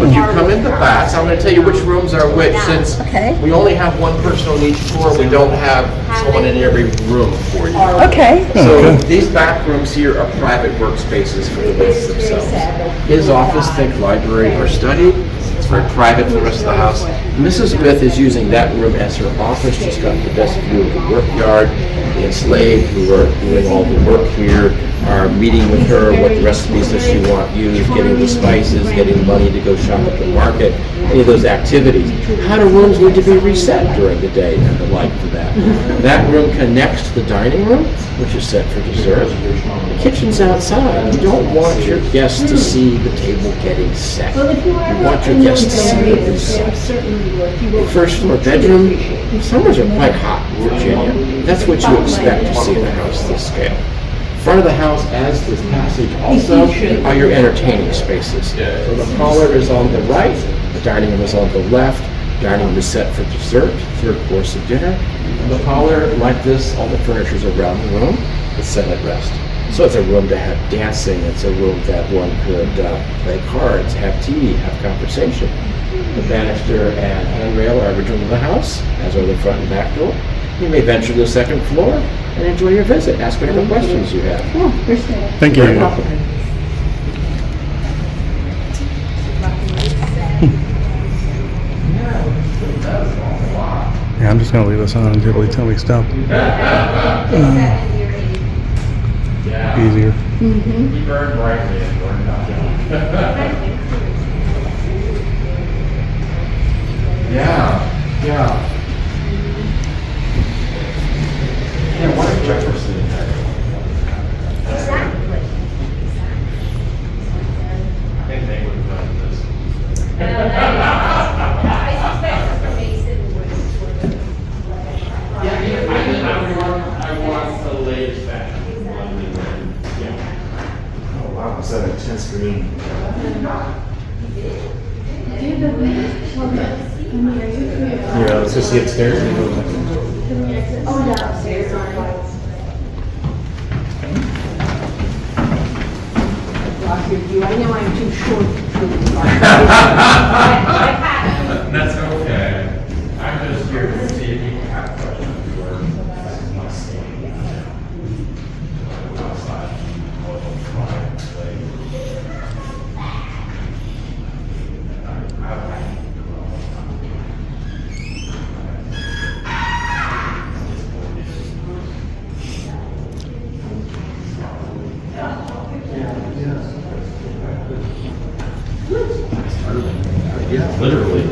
[SPEAKER 12] Would you come in the back? So I'm going to tell you which rooms are which, since we only have one person on each floor. We don't have someone in every room for you.
[SPEAKER 11] Okay.
[SPEAKER 12] So these back rooms here are private workspaces for the Whits themselves. His office, think library or study. It's very private for the rest of the house. Mrs. Smith is using that room as her office. She's got the best view of the work yard. The enslaved who are doing all the work here are meeting with her what the recipes that she wants used, getting the spices, getting money to go shop at the market, any of those activities. How do rooms need to be reset during the day and the like for that? That room connects to the dining room, which is set for dessert. The kitchen's outside. You don't want your guests to see the table getting set. You want your guests to see the reset. The first floor bedroom, summers are quite hot in Virginia. That's what you expect to see in a house this scale. Front of the house, as this passage also, are your entertaining spaces. So the parlor is on the right, the dining room is on the left. Dining room is set for dessert, third course of dinner. And the parlor, like this, all the furniture's around the room, is set at rest. So it's a room to have dancing. It's a room that one could play cards, have tea, have conversation. The banister and handrail are original to the house, as are the front and back door. You may venture to the second floor and enjoy your visit. Ask whatever questions you have.
[SPEAKER 10] Thank you. Yeah, I'm just gonna leave this on until they tell me to stop. Easier.
[SPEAKER 12] He burned brightly and burned out. Yeah. Yeah, what if Jefferson
[SPEAKER 4] Exactly.
[SPEAKER 12] I think they would have done this.
[SPEAKER 4] I suspect Mason would.
[SPEAKER 12] I want the latest fashion. Oh wow, is that a 10 screen? Yeah, let's just see upstairs and go back.
[SPEAKER 4] Oh, yeah, upstairs.
[SPEAKER 3] I know I'm too short for this.
[SPEAKER 12] That's okay. I'm just here to see if you have questions or not seeing. Outside. Yeah, literally.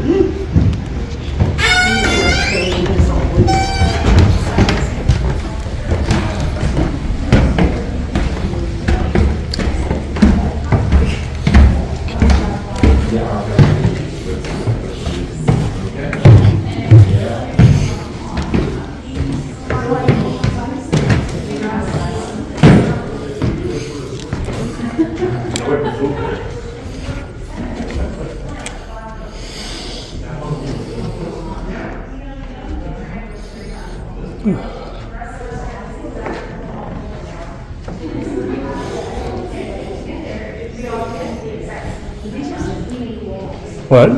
[SPEAKER 10] What?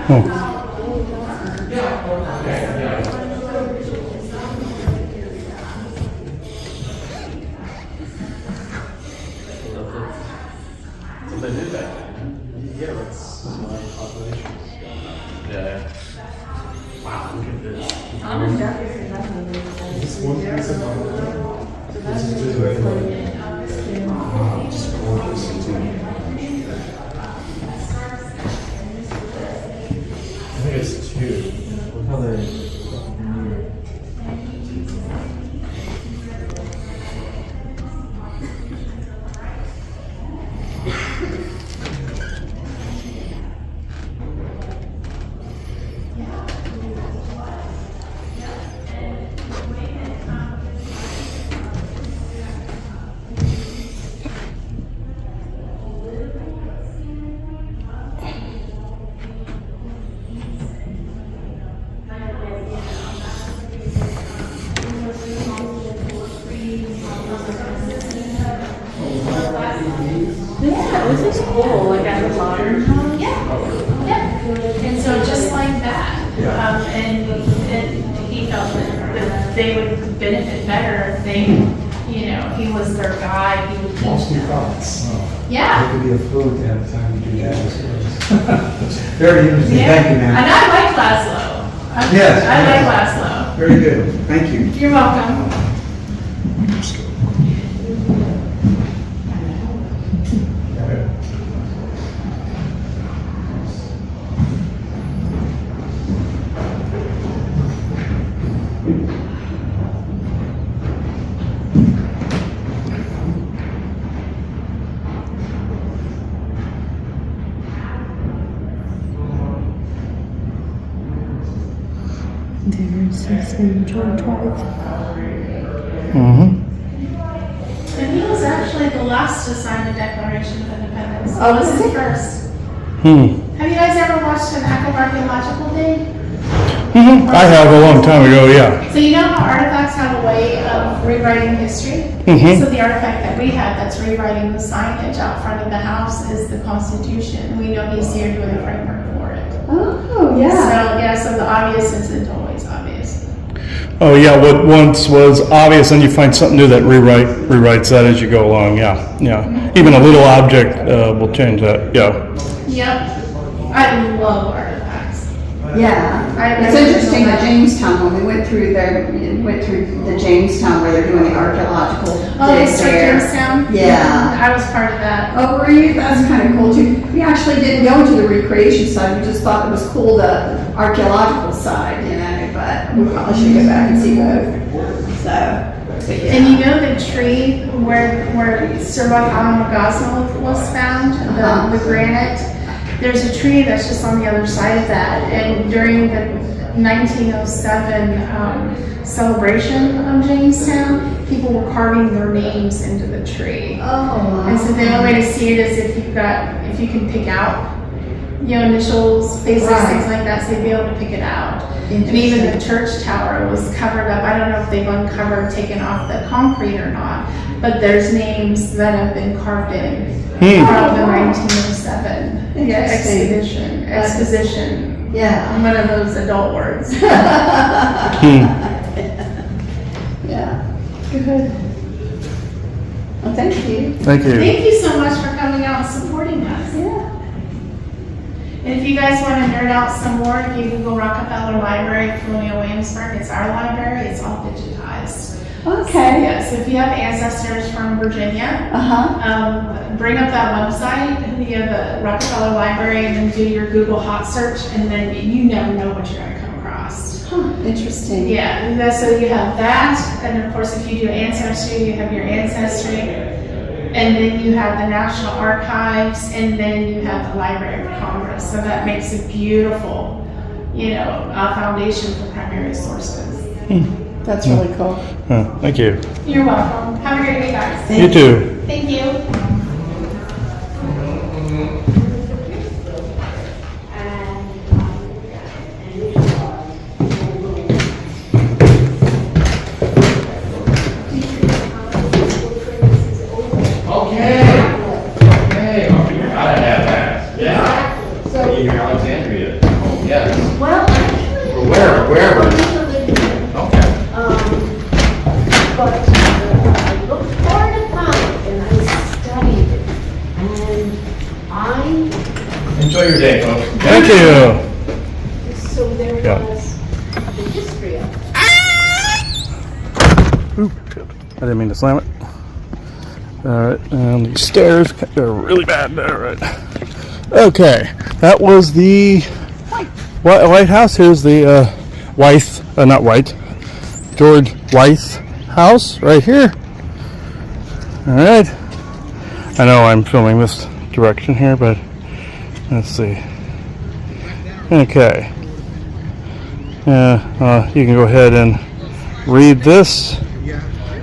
[SPEAKER 10] Oh.
[SPEAKER 7] This is cool, like at the modern home. Yeah. And so just like that. And he felt that they would benefit better if they, he was their guide, he would teach them. Yeah.
[SPEAKER 13] It could be a food to have time to do that. Very interesting.
[SPEAKER 7] Yeah.
[SPEAKER 13] Thank you, ma'am.
[SPEAKER 7] And I like Laszlo.
[SPEAKER 13] Yes.
[SPEAKER 7] I like Laszlo.
[SPEAKER 13] Very good. Thank you.
[SPEAKER 7] You're welcome.
[SPEAKER 11] There's his name, George White.
[SPEAKER 7] And he was actually the last to sign the Declaration of Independence.
[SPEAKER 11] Oh,
[SPEAKER 7] He was
[SPEAKER 11] was
[SPEAKER 7] the
[SPEAKER 11] he?
[SPEAKER 7] first.
[SPEAKER 10] Hmm.
[SPEAKER 7] Have you guys ever watched an active archaeological day?
[SPEAKER 10] I have a long time ago, yeah.
[SPEAKER 7] So you know how artifacts have a way of rewriting history?
[SPEAKER 10] Mhm.
[SPEAKER 7] So the artifact that we have that's rewriting the signage out front of the house is the Constitution. We know he's here doing the framework for it.
[SPEAKER 11] Oh, yeah.
[SPEAKER 7] So the obvious isn't always obvious.
[SPEAKER 10] Oh, yeah, what once was obvious, and you find something new that rewrites that as you go along, yeah, yeah. Even a little object will change that, yeah.
[SPEAKER 7] Yep. I love artifacts.
[SPEAKER 11] Yeah,
[SPEAKER 7] I
[SPEAKER 11] it's interesting, the
[SPEAKER 7] know that.
[SPEAKER 11] Jamestown, when we went through the Jamestown where they're doing the archaeological
[SPEAKER 7] Oh,
[SPEAKER 11] dig
[SPEAKER 7] District
[SPEAKER 11] there.
[SPEAKER 7] Jamestown?
[SPEAKER 11] Yeah.
[SPEAKER 7] I was part of that.
[SPEAKER 11] Oh, were you? That's kind of cool too. We actually didn't go to the recreation side, we just thought it was cool, the archaeological side, but we probably should go back and see both, so. But yeah.
[SPEAKER 7] And you know the tree where Sir Bartholomew Gosnell was found, the granite? There's a tree that's just on the other side of that, and during the 1907 celebration of Jamestown, people were carving their names into the tree.
[SPEAKER 11] Oh.
[SPEAKER 7] And so the only way to see it is if you can pick out, initials, faces,
[SPEAKER 11] Right.
[SPEAKER 7] things like that, so you'd be able to pick it out. And even the church tower was covered up. I don't know if they've uncovered, taken off the concrete or not, but there's names that have been carved in from the 1907
[SPEAKER 11] Interesting.
[SPEAKER 7] exposition.
[SPEAKER 11] Yeah.
[SPEAKER 7] One of those adult words.
[SPEAKER 11] Yeah. Good. Well, thank you.
[SPEAKER 10] Thank you.
[SPEAKER 7] Thank you so much for coming out and supporting us.
[SPEAKER 11] Yeah.
[SPEAKER 7] And if you guys want to nerd out some more, if you Google Rockefeller Library, Colonial Williamsburg, it's our library, it's all digitized.
[SPEAKER 11] Okay.
[SPEAKER 7] Yeah, so if you have ancestors from Virginia, bring up that website, the Rockefeller Library, and then do your Google hot search, and then you never know what you're going to come across.
[SPEAKER 11] Huh, interesting.
[SPEAKER 7] Yeah, and so you have that, and of course if you do Ancestry, you have your Ancestry, and then you have the National Archives, and then you have the Library of Congress. So that makes a beautiful, foundation for primary sources.
[SPEAKER 11] That's really cool.
[SPEAKER 10] Thank you.
[SPEAKER 7] You're welcome. Have a great day, guys.
[SPEAKER 10] You too.
[SPEAKER 7] Thank you.
[SPEAKER 12] Wherever.
[SPEAKER 4] In the living room.
[SPEAKER 12] Okay.
[SPEAKER 4] But I looked hard upon it and I studied it. And I,
[SPEAKER 12] Enjoy your day, folks.
[SPEAKER 10] Thank you.
[SPEAKER 4] so there
[SPEAKER 10] Yeah.
[SPEAKER 4] was the history of it.
[SPEAKER 10] Oop, I didn't mean to slam it. All right, and these stairs are really bad. All right. Okay, that was the White House. Here's the George Wythe house right here. All right. I know I'm filming this direction here, but let's see. Okay. You can go ahead and read this.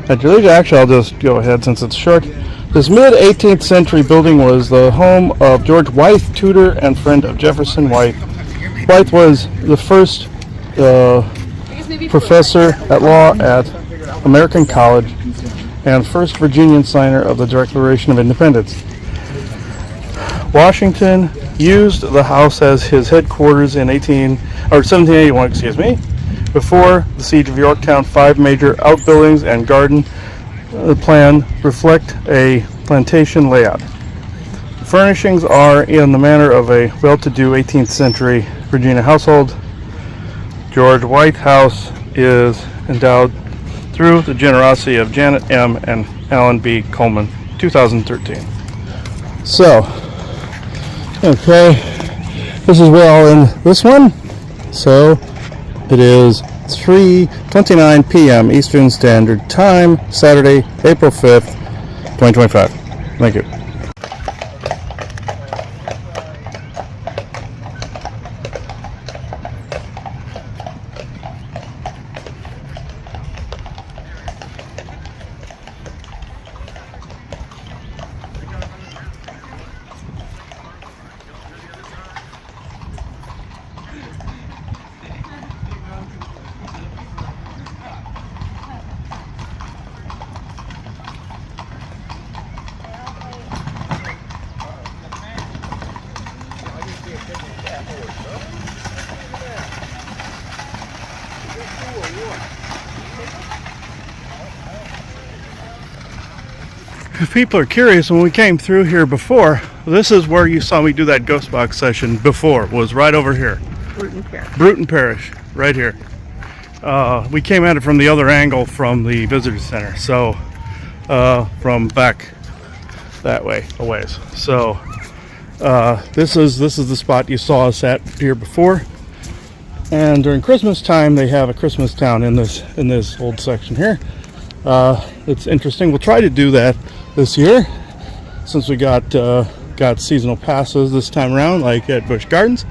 [SPEAKER 10] Actually, I'll just go ahead since it's short. This mid-18th century building was the home of George Wythe, tutor and friend of Jefferson Wythe. Wythe was the first professor at law at American College and first Virginian signer of the Declaration of Independence. Washington used the house as his headquarters in 1781, Before the siege of Yorktown, 5 major outbuildings and garden plan reflect a plantation layout. The furnishings are in the manner of a well-to-do 18th century Virginia household. George Wythe House is endowed through the generosity of Janet M. and Alan B. Coleman, 2013. So, okay, this is where I'll end this one. So, it is 3:29 p.m. Eastern Standard Time, Saturday, April 5th, 2025. Thank you. If people are curious, when we came through here before, this is where you saw me do that ghost box session before, was right over here. Bruton Parish, right here. We came at it from the other angle from the visitor center, so from back that way a ways. So this is the spot you saw us at here before. And during Christmas time, they have a Christmas town in this old section here. It's interesting. We'll try to do that this year, since we got seasonal passes this time around, like at Busch Gardens.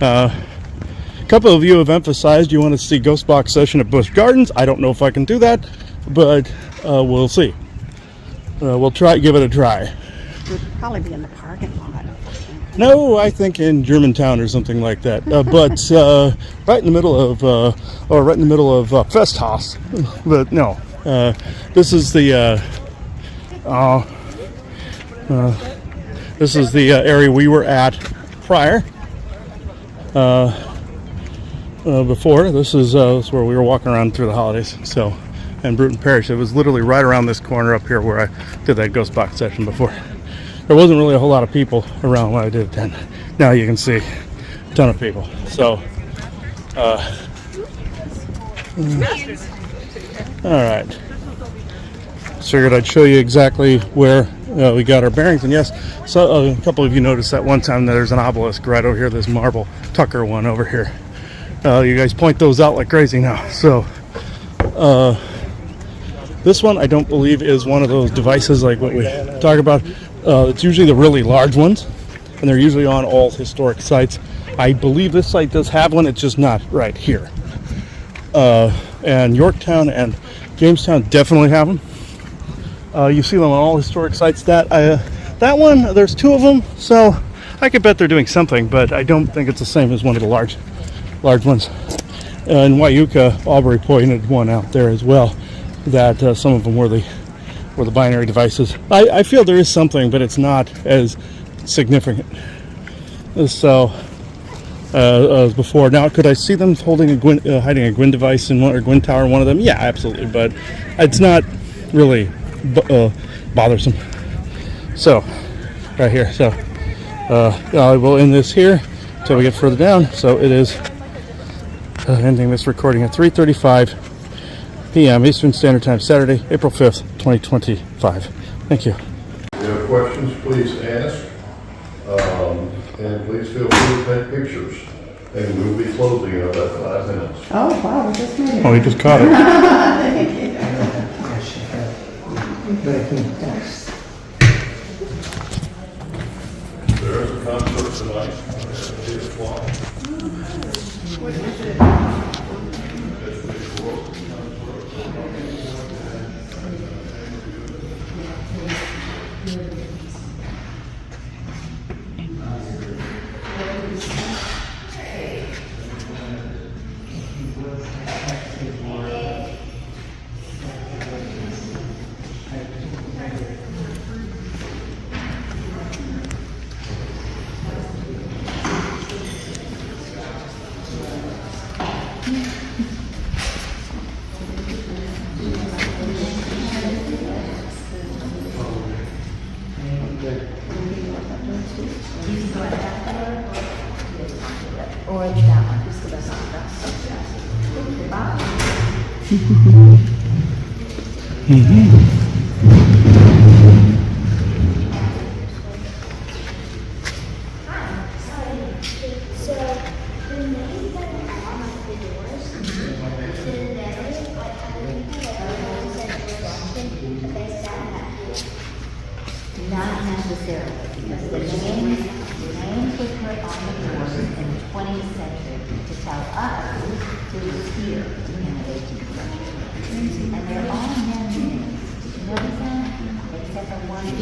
[SPEAKER 10] A couple of you have emphasized you want to see Ghost Box session at Busch Gardens. I don't know if I can do that, but we'll see. We'll give it a try.
[SPEAKER 11] Would probably be in the parking lot.
[SPEAKER 10] No, I think in Germantown or something like that. But right in the middle of Festhaus. But no, this is the area we were at prior. Before this is where we were walking around through the holidays. So, and Bruton Parish, it was literally right around this corner up here where I did that ghost box session before. There wasn't really a whole lot of people around when I did it then. Now you can see a ton of people. So, all right. Figured I'd show you exactly where we got our bearings. And yes, so a couple of you noticed that one time that there's an obelisk right over here, this marble Tucker one over here. You guys point those out like crazy now. So, this one I don't believe is one of those devices like what we talk about. It's usually the really large ones, and they're usually on all historic sites. I believe this site does have one, it's just not right here. And Yorktown and Jamestown definitely have them. You see them on all historic sites. That one, there's 2 of them, so I could bet they're doing something, but I don't think it's the same as one of the large ones. In Wyuka, Aubrey pointed one out there as well, that some of them were the binary devices. I feel there is something, but it's not as significant. So, as before. Now, could I see them holding hiding a Gwyn device in one, or Gwyn tower in one of them? Yeah, absolutely, but it's not really bothersome. So, right here. So, I will end this here until we get further down. So it is ending this recording at 3:35 p.m. Eastern Standard Time, Saturday, April 5th, 2025. Thank you.
[SPEAKER 9] If you have questions, please ask. And please feel free to take pictures. And we'll be closing in about 5 minutes.
[SPEAKER 11] Oh, wow, we just made it.
[SPEAKER 10] Oh, you just caught it.
[SPEAKER 9] There is a concert tonight at 8 o'clock.
[SPEAKER 4] Or that one, just the best Not necessarily, because the names were put on the board in the 20th century to tell us who was here in the 18th century. And they're all men names. Did you notice that? Except for one who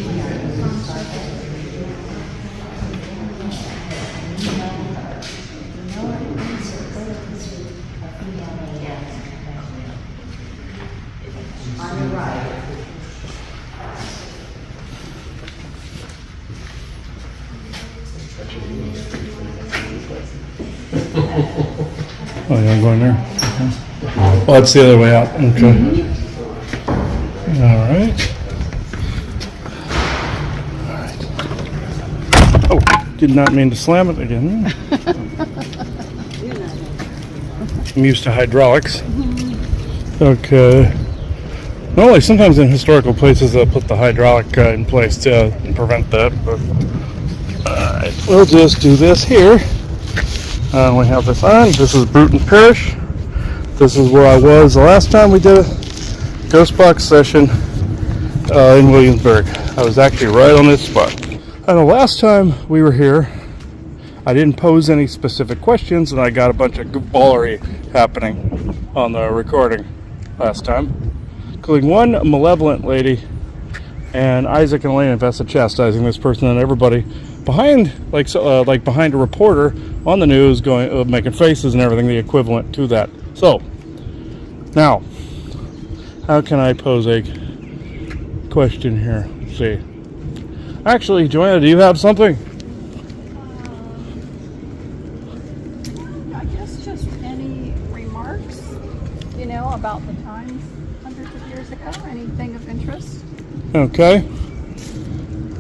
[SPEAKER 4] started. And you know her. You know what it means to put a female name on the right.
[SPEAKER 10] Oh, you want to go in there? Okay. Well, that's the other way out. Okay. All right. Oh, did not mean to slam it again. I'm used to hydraulics. Okay. Normally, sometimes in historical places, they'll put the hydraulic in place to prevent that. But we'll just do this here. We have this on. This is Bruton Parish. This is where I was the last time we did a Ghost Box session in Williamsburg. I was actually right on this spot. And the last time we were here, I didn't pose any specific questions, and I got a bunch of goofballery happening on the recording last time, including one malevolent lady and Isaac and Elena Vesta chastising this person and everybody behind, behind a reporter on the news, going making faces and everything, the equivalent to that. So now, how can I pose a question here? Let's see. Actually, Joanna, do you have something?
[SPEAKER 11] I guess just any remarks, about the times hundreds of years ago, anything of interest.
[SPEAKER 10] Okay.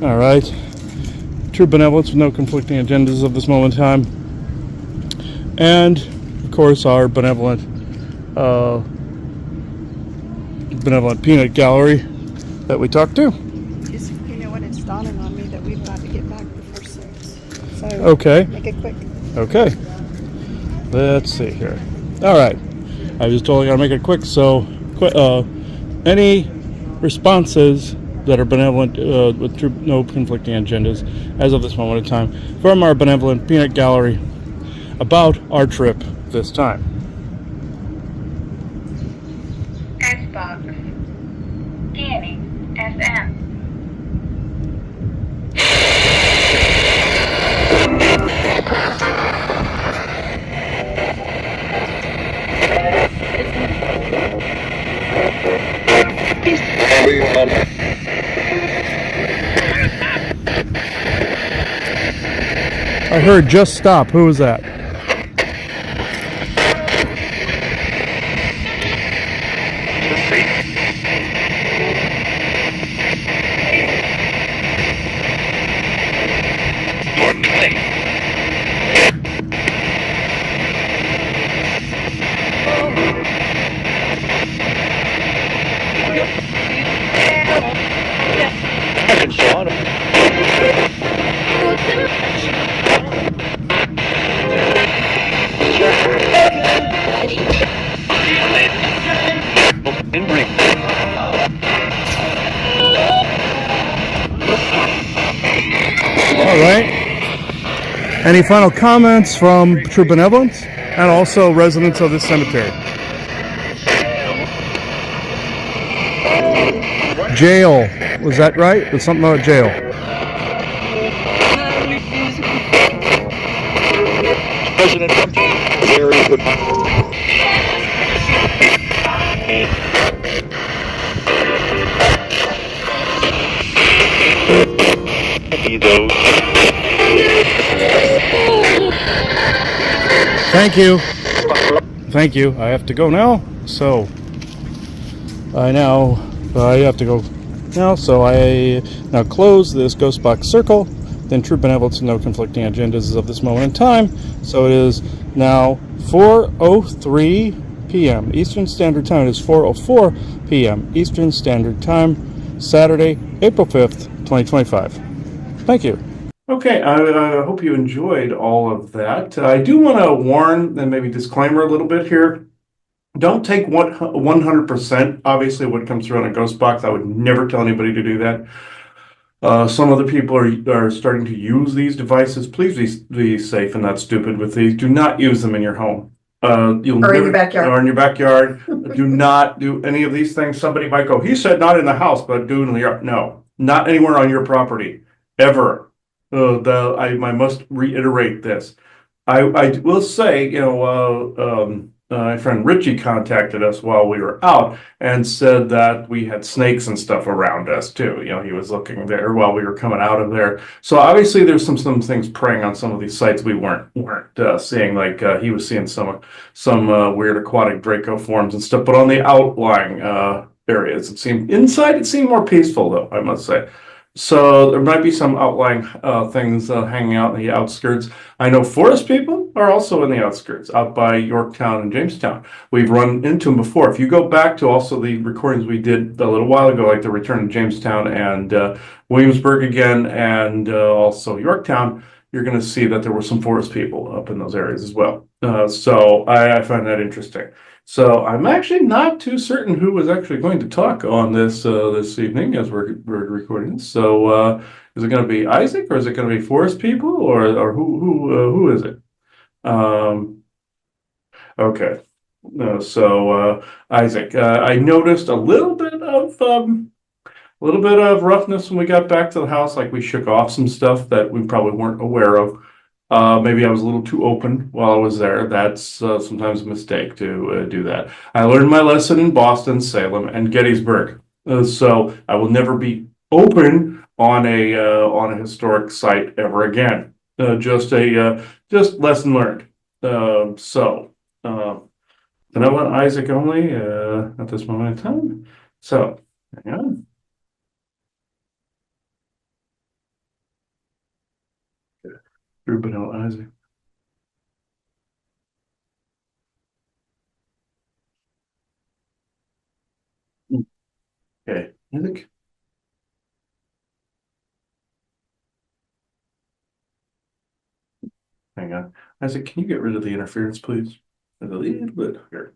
[SPEAKER 10] All right. True benevolence with no conflicting agendas of this moment in time. And, of course, our benevolent peanut gallery that we talked to.
[SPEAKER 11] Just, it's dawning on me that we've got to get back before 6. So,
[SPEAKER 10] okay.
[SPEAKER 11] Make it quick.
[SPEAKER 10] Okay. Let's see here. All right. I was told I got to make it quick, so any responses that are benevolent with true, no conflicting agendas as of this moment in time from our benevolent peanut gallery about our trip this time.
[SPEAKER 6] Xbox. Scanning. FM.
[SPEAKER 10] I heard just stop. Who was that? Any final comments from True Benevolence and also residents of this cemetery? Jail. Was that right? There's something about jail.
[SPEAKER 5] President Trump, very good. Those.
[SPEAKER 10] Thank you. Thank you. I have to go now. So I have to go now. So I now close this Ghost Box Circle. Then True Benevolence and no conflicting agendas of this moment in time. So it is now 4:03 p.m. Eastern Standard Time. It is 4:04 p.m. Eastern Standard Time, Saturday, April 5th, 2025. Thank you.
[SPEAKER 1] Okay, I hope you enjoyed all of that. I do want to warn and maybe disclaimer a little bit here. Don't take 100%, obviously, what comes through on a ghost box. I would never tell anybody to do that. Some other people are starting to use these devices. Please be safe and not stupid with these. Do not use them in your home.
[SPEAKER 2] Or in your backyard.
[SPEAKER 1] Or in your backyard. Do not do any of these things. Somebody might go, he said not in the house, but do in the yard. No, not anywhere on your property, ever. I must reiterate this. I will say, my friend Richie contacted us while we were out and said that we had snakes and stuff around us too. He was looking there while we were coming out of there. So obviously there's some things preying on some of these sites we weren't seeing. Like he was seeing some weird aquatic Draco forms and stuff, but on the outlying areas, it seemed more peaceful though, I must say. So there might be some outlying things hanging out in the outskirts. I know forest people are also in the outskirts, out by Yorktown and Jamestown. We've run into them before. If you go back to also the recordings we did a little while ago, like the return to Jamestown and Williamsburg again, and also Yorktown, you're going to see that there were some forest people up in those areas as well. So I find that interesting. So I'm actually not too certain who was actually going to talk on this this evening as we're recording. So is it going to be Isaac, or is it going to be forest people, or who is it? Okay. So Isaac, I noticed a little bit of roughness when we got back to the house. Like we shook off some stuff that we probably weren't aware of. Maybe I was a little too open while I was there. That's sometimes a mistake to do that. I learned my lesson in Boston, Salem, and Gettysburg. So I will never be open on a historic site ever again. Just lesson learned. Then I want Isaac only at this moment in time. So hang on. Ruben Isaac. Okay, Isaac. Hang on. Isaac, can you get rid of the interference, please? A little bit here.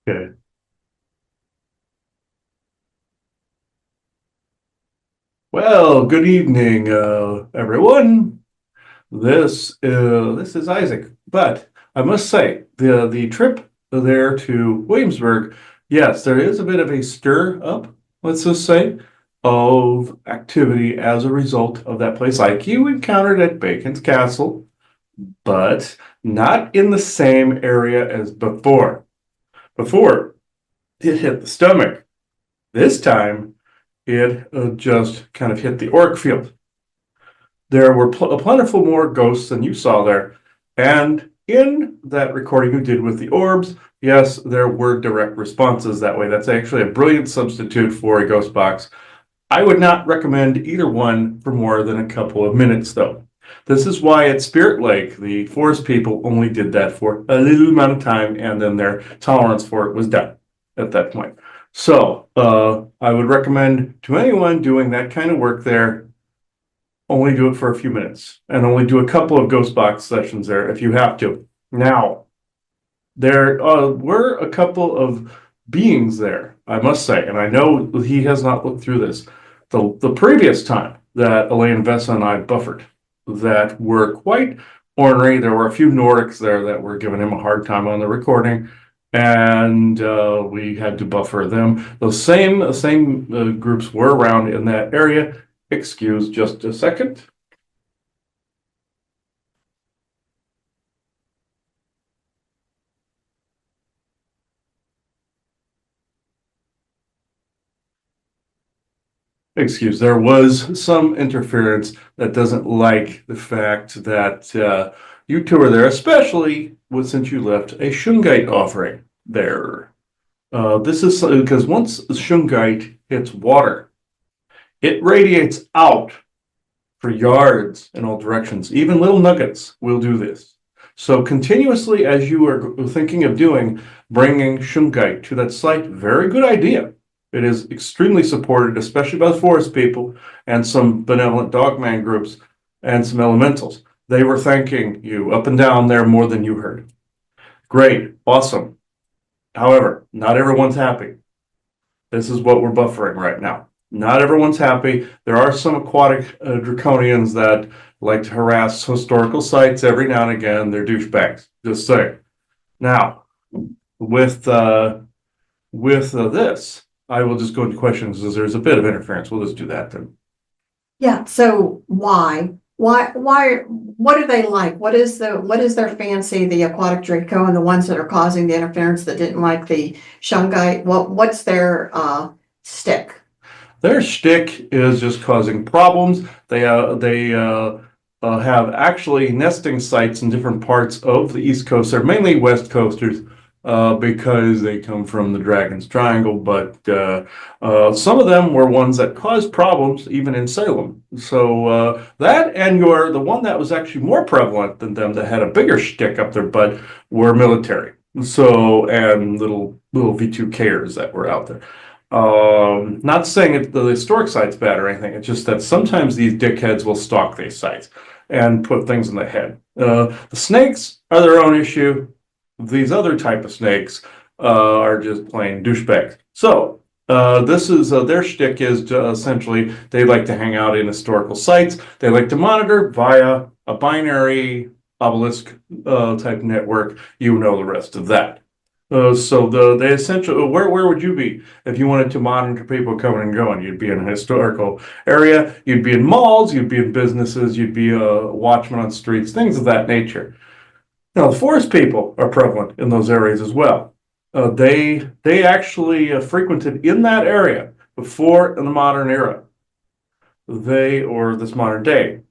[SPEAKER 1] Okay. Well, good evening, everyone. This is Isaac, but I must say the trip there to Williamsburg, yes, there is a bit of a stir up, let's just say, of activity as a result of that place, like you encountered at Bacon's Castle, but not in the same area as before. Before, it hit the stomach. This time, it just kind of hit the auric field. There were plentiful more ghosts than you saw there. And in that recording you did with the orbs, yes, there were direct responses that way. That's actually a brilliant substitute for a ghost box. I would not recommend either one for more than a couple of minutes, though. This is why at Spirit Lake, the forest people only did that for a little amount of time, and then their tolerance for it was done at that point. So, I would recommend to anyone doing that kind of work there, only do it for a few minutes and only do a couple of ghost box sessions there if you have to. Now, there were a couple of beings there, I must say, and I know he has not looked through this. The previous time that Elaine Vessa and I buffered that were quite ornery. There were a few Nordics there that were giving him a hard time on the recording, and we had to buffer them. Those same groups were around in that area. Excuse just a second. Excuse, there was some interference that doesn't like the fact that you two are there, especially since you left a shungite offering there. This is because once shungite hits water, it radiates out for yards in all directions. Even little nuggets will do this. So continuously, as you are thinking of doing, bringing shungite to that site, very good idea. It is extremely supported, especially by the forest people and some benevolent dogman groups and some elementals. They were thanking you up and down there more than you heard. Great, awesome. However, not everyone's happy. This is what we're buffering right now. Not everyone's happy. There are some aquatic draconians that like to harass historical sites every now and again. They're douchebags, just saying. Now, with this, I will just go into questions because there's a bit of interference. We'll just do that then.
[SPEAKER 2] Yeah, so why? What are they like? What is their fancy, the aquatic draco and the ones that are causing the interference that didn't like the shungite? What's their stick?
[SPEAKER 1] Their shtick is just causing problems. They have actually nesting sites in different parts of the East Coast. They're mainly West Coasters because they come from the Dragon's Triangle, but some of them were ones that caused problems even in Salem. So that and the one that was actually more prevalent than them that had a bigger shtick up their butt were military. So, and little V2Kers that were out there. Not saying the historic site's bad or anything. It's just that sometimes these dickheads will stalk these sites and put things in the head. The snakes are their own issue. These other type of snakes are just plain douchebags. So this is their shtick is essentially they like to hang out in historical sites. They like to monitor via a binary obelisk type network. You know the rest of that. So they essentially, where would you be if you wanted to monitor people coming and going? You'd be in a historical area, you'd be in malls, you'd be in businesses, you'd be a watchman on streets, things of that nature. Now, the forest people are prevalent in those areas as well. They actually frequented in that area before in the modern era. Or this modern day,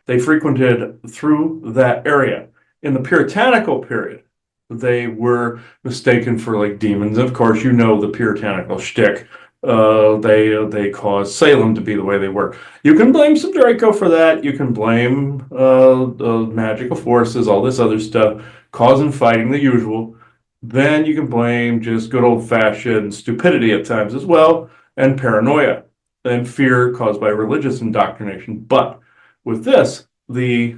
[SPEAKER 1] they frequented through that area. In the puritanical period, they were mistaken for like demons. Of course, you know the puritanical shtick. They caused Salem to be the way they were. You can blame some Draco for that. You can blame magical forces, all this other stuff, causing fighting, the usual. Then you can blame just good old-fashioned stupidity at times as well, and paranoia, and fear caused by religious indoctrination. But with this, the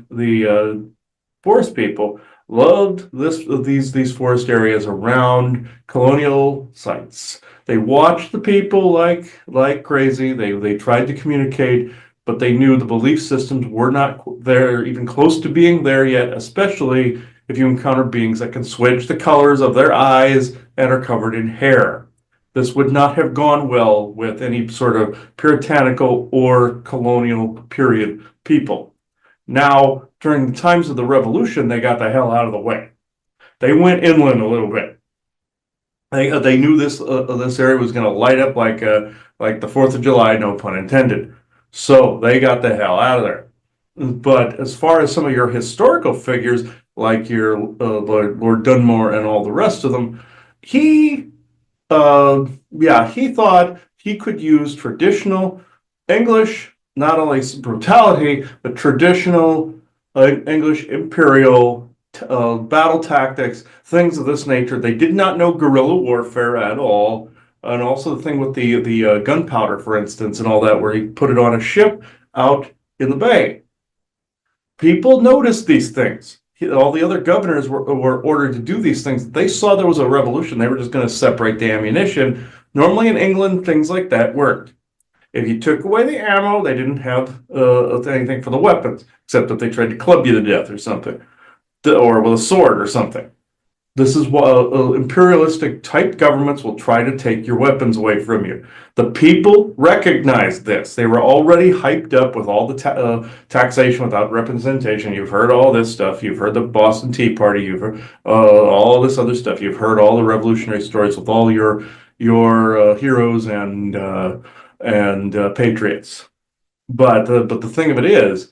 [SPEAKER 1] forest people loved these forest areas around colonial sites. They watched the people like crazy. They tried to communicate, but they knew the belief systems were not there, even close to being there yet, especially if you encounter beings that can switch the colors of their eyes and are covered in hair. This would not have gone well with any sort of puritanical or colonial period people. Now, during the times of the Revolution, they got the hell out of the way. They went inland a little bit. They knew this area was going to light up like the 4th of July, no pun intended. So they got the hell out of there. But as far as some of your historical figures, like your Lord Dunmore and all the rest of them, he thought he could use traditional English, not only brutality, but traditional English imperial battle tactics, things of this nature. They did not know guerrilla warfare at all. And also the thing with the gunpowder, for instance, and all that, where he put it on a ship out in the bay. People noticed these things. All the other governors were ordered to do these things. They saw there was a revolution. They were just going to separate the ammunition. Normally in England, things like that worked. If you took away the ammo, they didn't have anything for the weapons, except if they tried to club you to death or something, or with a sword or something. This is what imperialistic type governments will try to take your weapons away from you. The people recognized this. They were already hyped up with all the taxation without representation. You've heard all this stuff. You've heard the Boston Tea Party. You've heard all this other stuff. You've heard all the revolutionary stories with all your heroes and patriots. But the thing of it is,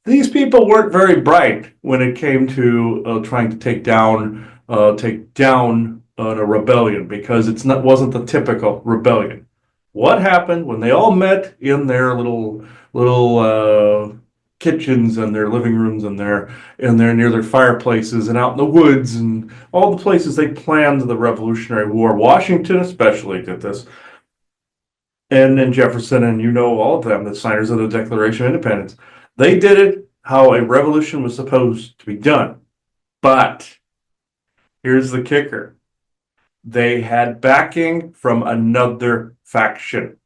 [SPEAKER 1] these people weren't very bright when it came to trying to take down a rebellion, because wasn't the typical rebellion. What happened when they all met in their little kitchens and their living rooms and near their fireplaces and out in the woods and all the places they planned the Revolutionary War? Washington especially did this. And then Jefferson, and all of them, the signers of the Declaration of Independence. They did it how a revolution was supposed to be done. But here's the kicker. They had backing from another faction.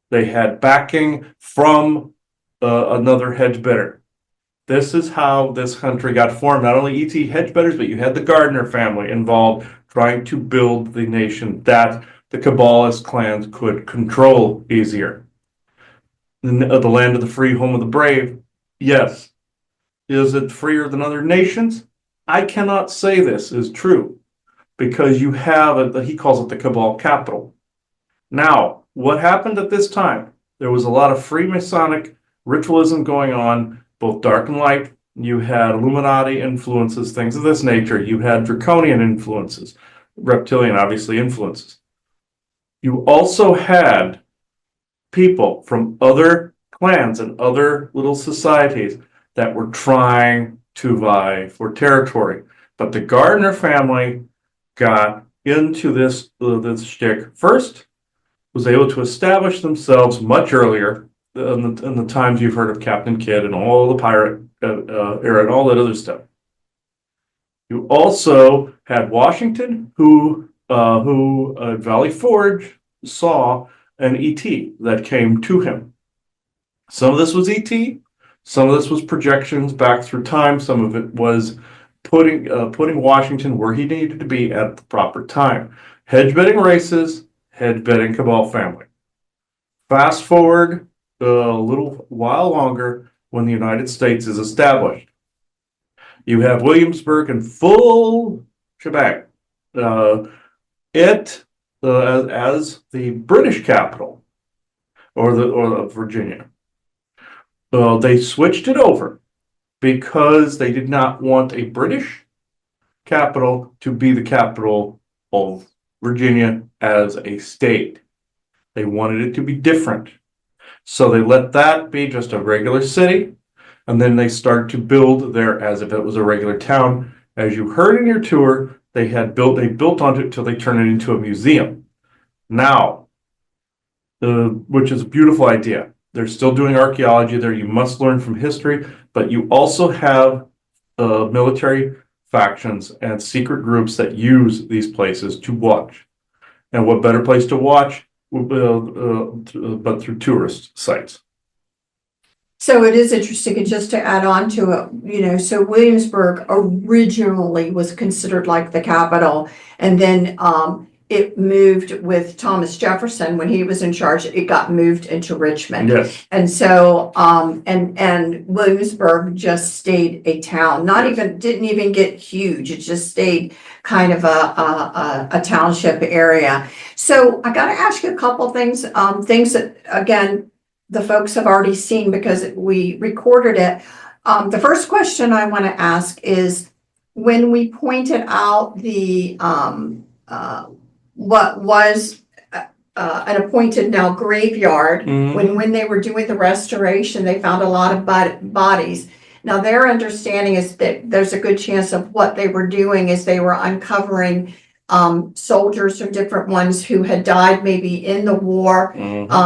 [SPEAKER 1] They had backing from another hedge bidder. This is how this country got formed. Not only E.T. hedge bidders, but you had the Gardner family involved trying to build the nation that the Cabalist clans could control easier. The land of the free, home of the brave. Yes. Is it freer than other nations? I cannot say this is true, because you have he calls it the Cabal capital. Now, what happened at this time? There was a lot of Freemasonic ritualism going on, both dark and light. You had Illuminati influences, things of this nature. You had Draconian influences, reptilian, obviously, influences. You also had people from other clans and other little societies that were trying to vie for territory. But the Gardner family got into this shtick first, was able to establish themselves much earlier in the times you've heard of Captain Kidd and all the pirate era and all that other stuff. You also had Washington, who at Valley Forge saw an ET that came to him. Some of this was ET, some of this was projections back through time, some of it was putting Washington where he needed to be at the proper time. Hedge betting races, hedge betting Cabal family. Fast forward a little while longer when the United States is established. You have Williamsburg in full shebang. As the British capital, or Virginia. They switched it over because they did not want a British capital to be the capital of Virginia as a state. They wanted it to be different. So they let that be just a regular city, and then they started to build there as if it was a regular town. As you heard in your tour, they built onto it until they turned it into a museum. Now, which is a beautiful idea. They're still doing archaeology there. You must learn from history, but you also have military factions and secret groups that use these places to watch. And what better place to watch but through tourist sites?
[SPEAKER 2] So it is interesting, and just to add on to it, so Williamsburg originally was considered like the capital, and then it moved with Thomas Jefferson when he was in charge. It got moved into Richmond.
[SPEAKER 1] Yes.
[SPEAKER 2] And so and Williamsburg just stayed a town. Didn't even get huge. It just stayed kind of a township area. So I got to ask you a couple things. Things that, again, the folks have already seen because we recorded it. The first question I want to ask is, when we pointed out the what was an appointed now graveyard, when they were doing the restoration, they found a lot of bodies. Now their understanding is that there's a good chance of what they were doing is they were uncovering soldiers or different ones who had died maybe in the war,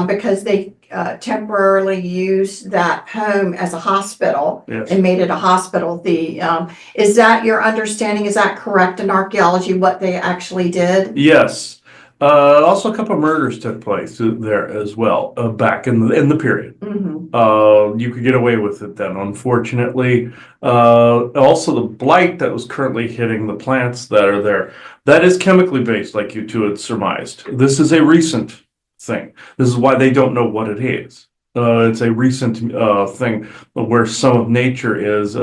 [SPEAKER 2] because they temporarily used that home as a hospital.
[SPEAKER 1] Yes.
[SPEAKER 2] And made it a hospital. Is that your understanding? Is that correct in archaeology, what they actually did?
[SPEAKER 1] Yes. Also, a couple of murders took place there as well, back in the period. You could get away with it then, unfortunately. Also, the blight that was currently hitting the plants that are there, that is chemically based, like you two had surmised. This is a recent thing. This is why they don't know what it is. It's a recent thing where some of nature is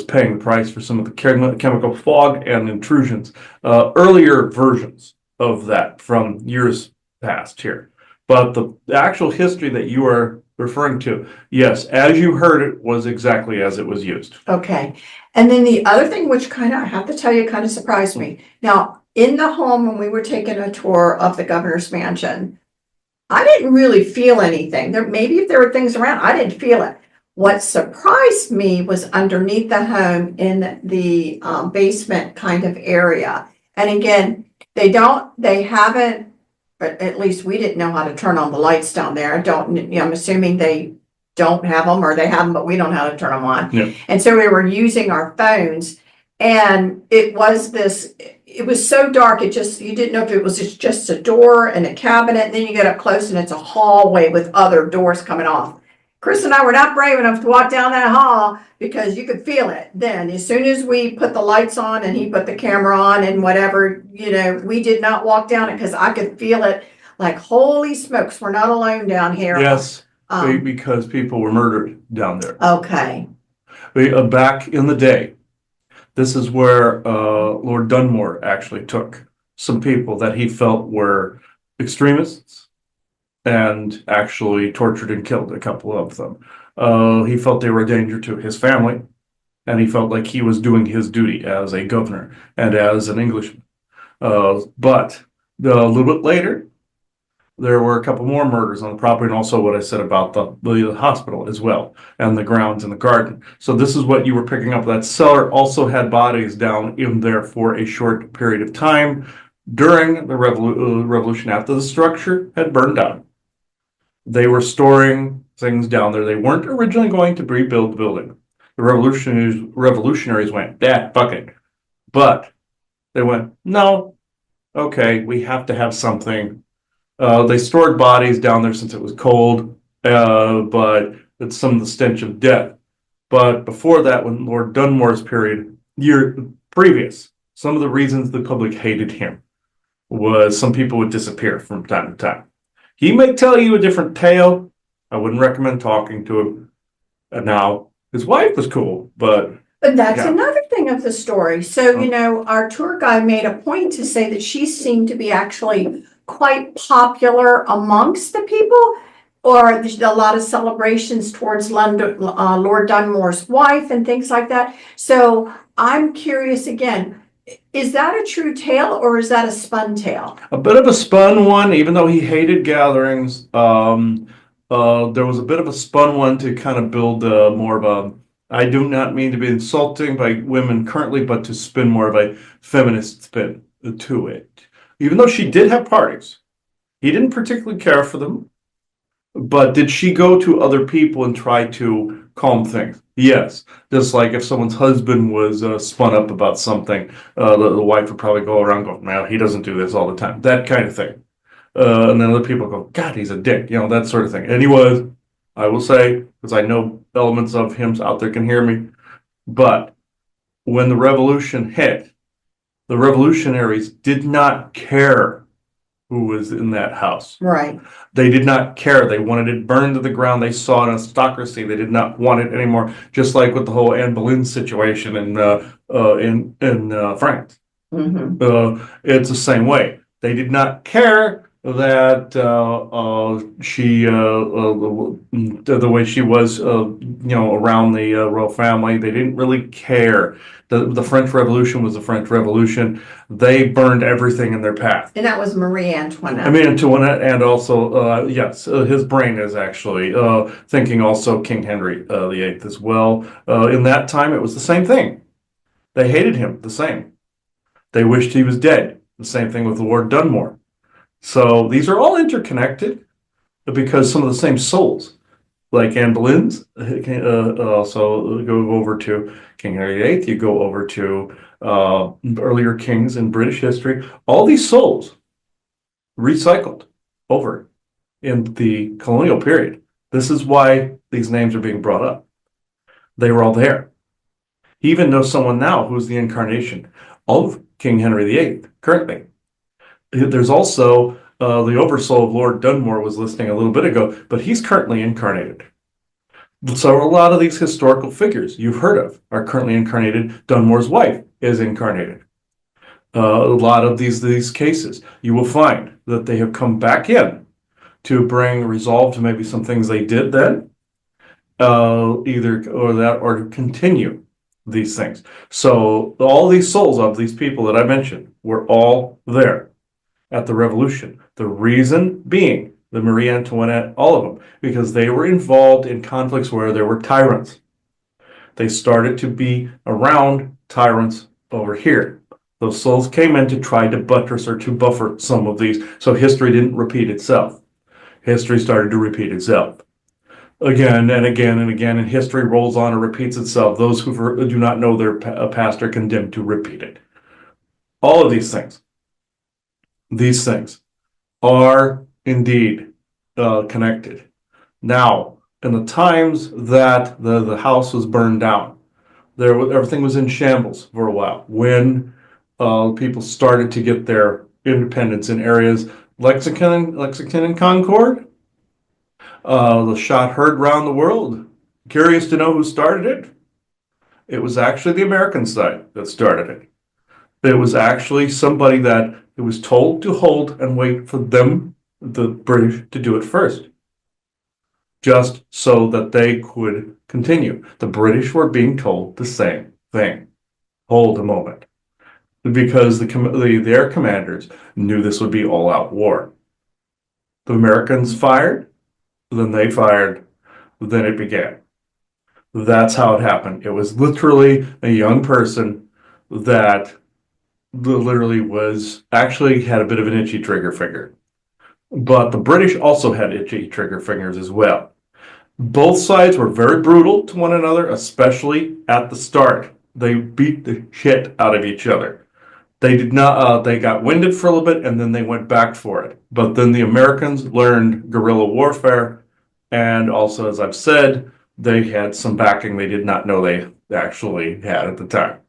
[SPEAKER 1] paying the price for some of the chemical fog and intrusions. Earlier versions of that from years past here. But the actual history that you are referring to, yes, as you heard it, was exactly as it was used.
[SPEAKER 2] Okay. And then the other thing, which kind of, I have to tell you, kind of surprised me. Now, in the home, when we were taking a tour of the governor's mansion, I didn't really feel anything. Maybe if there were things around, I didn't feel it. What surprised me was underneath the home in the basement kind of area. And again, they haven't, but at least we didn't know how to turn on the lights down there. I'm assuming they don't have them, or they have them, but we don't know how to turn them on.
[SPEAKER 1] Yeah.
[SPEAKER 2] And so we were using our phones, and it was so dark, you didn't know if it was just a door and a cabinet, and then you get up close and it's a hallway with other doors coming off. Chris and I were not brave enough to walk down that hall because you could feel it then. As soon as we put the lights on and he put the camera on and whatever, we did not walk down it because I could feel it like, holy smokes, we're not alone down here.
[SPEAKER 1] Yes, because people were murdered down there.
[SPEAKER 2] Okay.
[SPEAKER 1] Back in the day, this is where Lord Dunmore actually took some people that he felt were extremists and actually tortured and killed a couple of them. He felt they were a danger to his family, and he felt like he was doing his duty as a governor and as an Englishman. But a little bit later, there were a couple more murders on the property, and also what I said about the hospital as well, and the grounds and the garden. So this is what you were picking up. That cellar also had bodies down in there for a short period of time during the revolution, after the structure had burned down. They were storing things down there. They weren't originally going to rebuild the building. The revolutionaries went, fuck it. But they went, no, okay, we have to have something. They stored bodies down there since it was cold, but it's some of the stench of death. But before that, when Lord Dunmore's period, year previous, some of the reasons the public hated him was some people would disappear from time to time. He may tell you a different tale. I wouldn't recommend talking to him. Now, his wife was cool, but
[SPEAKER 2] that's
[SPEAKER 1] yeah.
[SPEAKER 2] another thing of the story. So, our tour guide made a point to say that she seemed to be actually quite popular amongst the people, or there's a lot of celebrations towards Lord Dunmore's wife and things like that. So I'm curious again, is that a true tale or is that a spun tale?
[SPEAKER 1] A bit of a spun one, even though he hated gatherings. There was a bit of a spun one to kind of build more of a, I do not mean to be insulting by women currently, but to spin more of a feminist spin to it. Even though she did have parties, he didn't particularly care for them. But did she go to other people and try to calm things? Yes. Just like if someone's husband was spun up about something, the wife would probably go around going, "Man, he doesn't do this all the time." That kind of thing. And then other people go, "God, he's a dick," that sort of thing. And he was, I will say, because I know elements of him out there can hear me. But when the revolution hit, the revolutionaries did not care who was in that house.
[SPEAKER 2] Right.
[SPEAKER 1] They did not care. They wanted it burned to the ground. They saw an aristocracy. They did not want it anymore. Just like with the whole Anne Boleyn situation in France.
[SPEAKER 2] Mm-hmm.
[SPEAKER 1] It's the same way. They did not care that she the way she was around the royal family. They didn't really care. The French Revolution was the French Revolution. They burned everything in their path.
[SPEAKER 2] And that was Marie Antoinette.
[SPEAKER 1] Antoinette, and also yes, his brain is actually thinking also King Henry VIII as well. In that time, it was the same thing. They hated him the same. They wished he was dead. The same thing with Lord Dunmore. So these are all interconnected because some of the same souls, like Anne Boleyn's, also go over to King Henry VIII, you go over to earlier kings in British history. All these souls recycled over in the colonial period. This is why these names are being brought up. They were all there. He even knows someone now who's the incarnation of King Henry VIII currently. There's also the oversoul of Lord Dunmore was listening a little bit ago, but he's currently incarnated. So a lot of these historical figures you've heard of are currently incarnated. Dunmore's wife is incarnated. A lot of these cases, you will find that they have come back in to bring resolve to maybe some things they did then, either or that, or to continue these things. So all these souls of these people that I mentioned were all there at the revolution. The reason being the Marie Antoinette, all of them, because they were involved in conflicts where there were tyrants. They started to be around tyrants over here. Those souls came in to try to buttress or to buffer some of these, so history didn't repeat itself. History started to repeat itself again and again and again, and history rolls on and repeats itself. Those who do not know their past are condemned to repeat it. All of these things are indeed connected. Now, in the times that the house was burned down, everything was in shambles for a while. When people started to get their independence in areas Lexington and Concord, the shot heard round the world. Curious to know who started it? It was actually the American side that started it. It was actually somebody that it was told to hold and wait for them, the British, to do it first, just so that they could continue. The British were being told the same thing. Hold a moment. Because their commanders knew this would be all-out war. The Americans fired, then they fired, then it began. That's how it happened. It was literally a young person that literally was actually had a bit of an itchy trigger finger. But the British also had itchy trigger fingers as well. Both sides were very brutal to one another, especially at the start. They beat the shit out of each other. They did not, they got winded for a little bit and then they went back for it. But then the Americans learned guerrilla warfare. And also, as I've said, they had some backing they did not know they actually had at the time.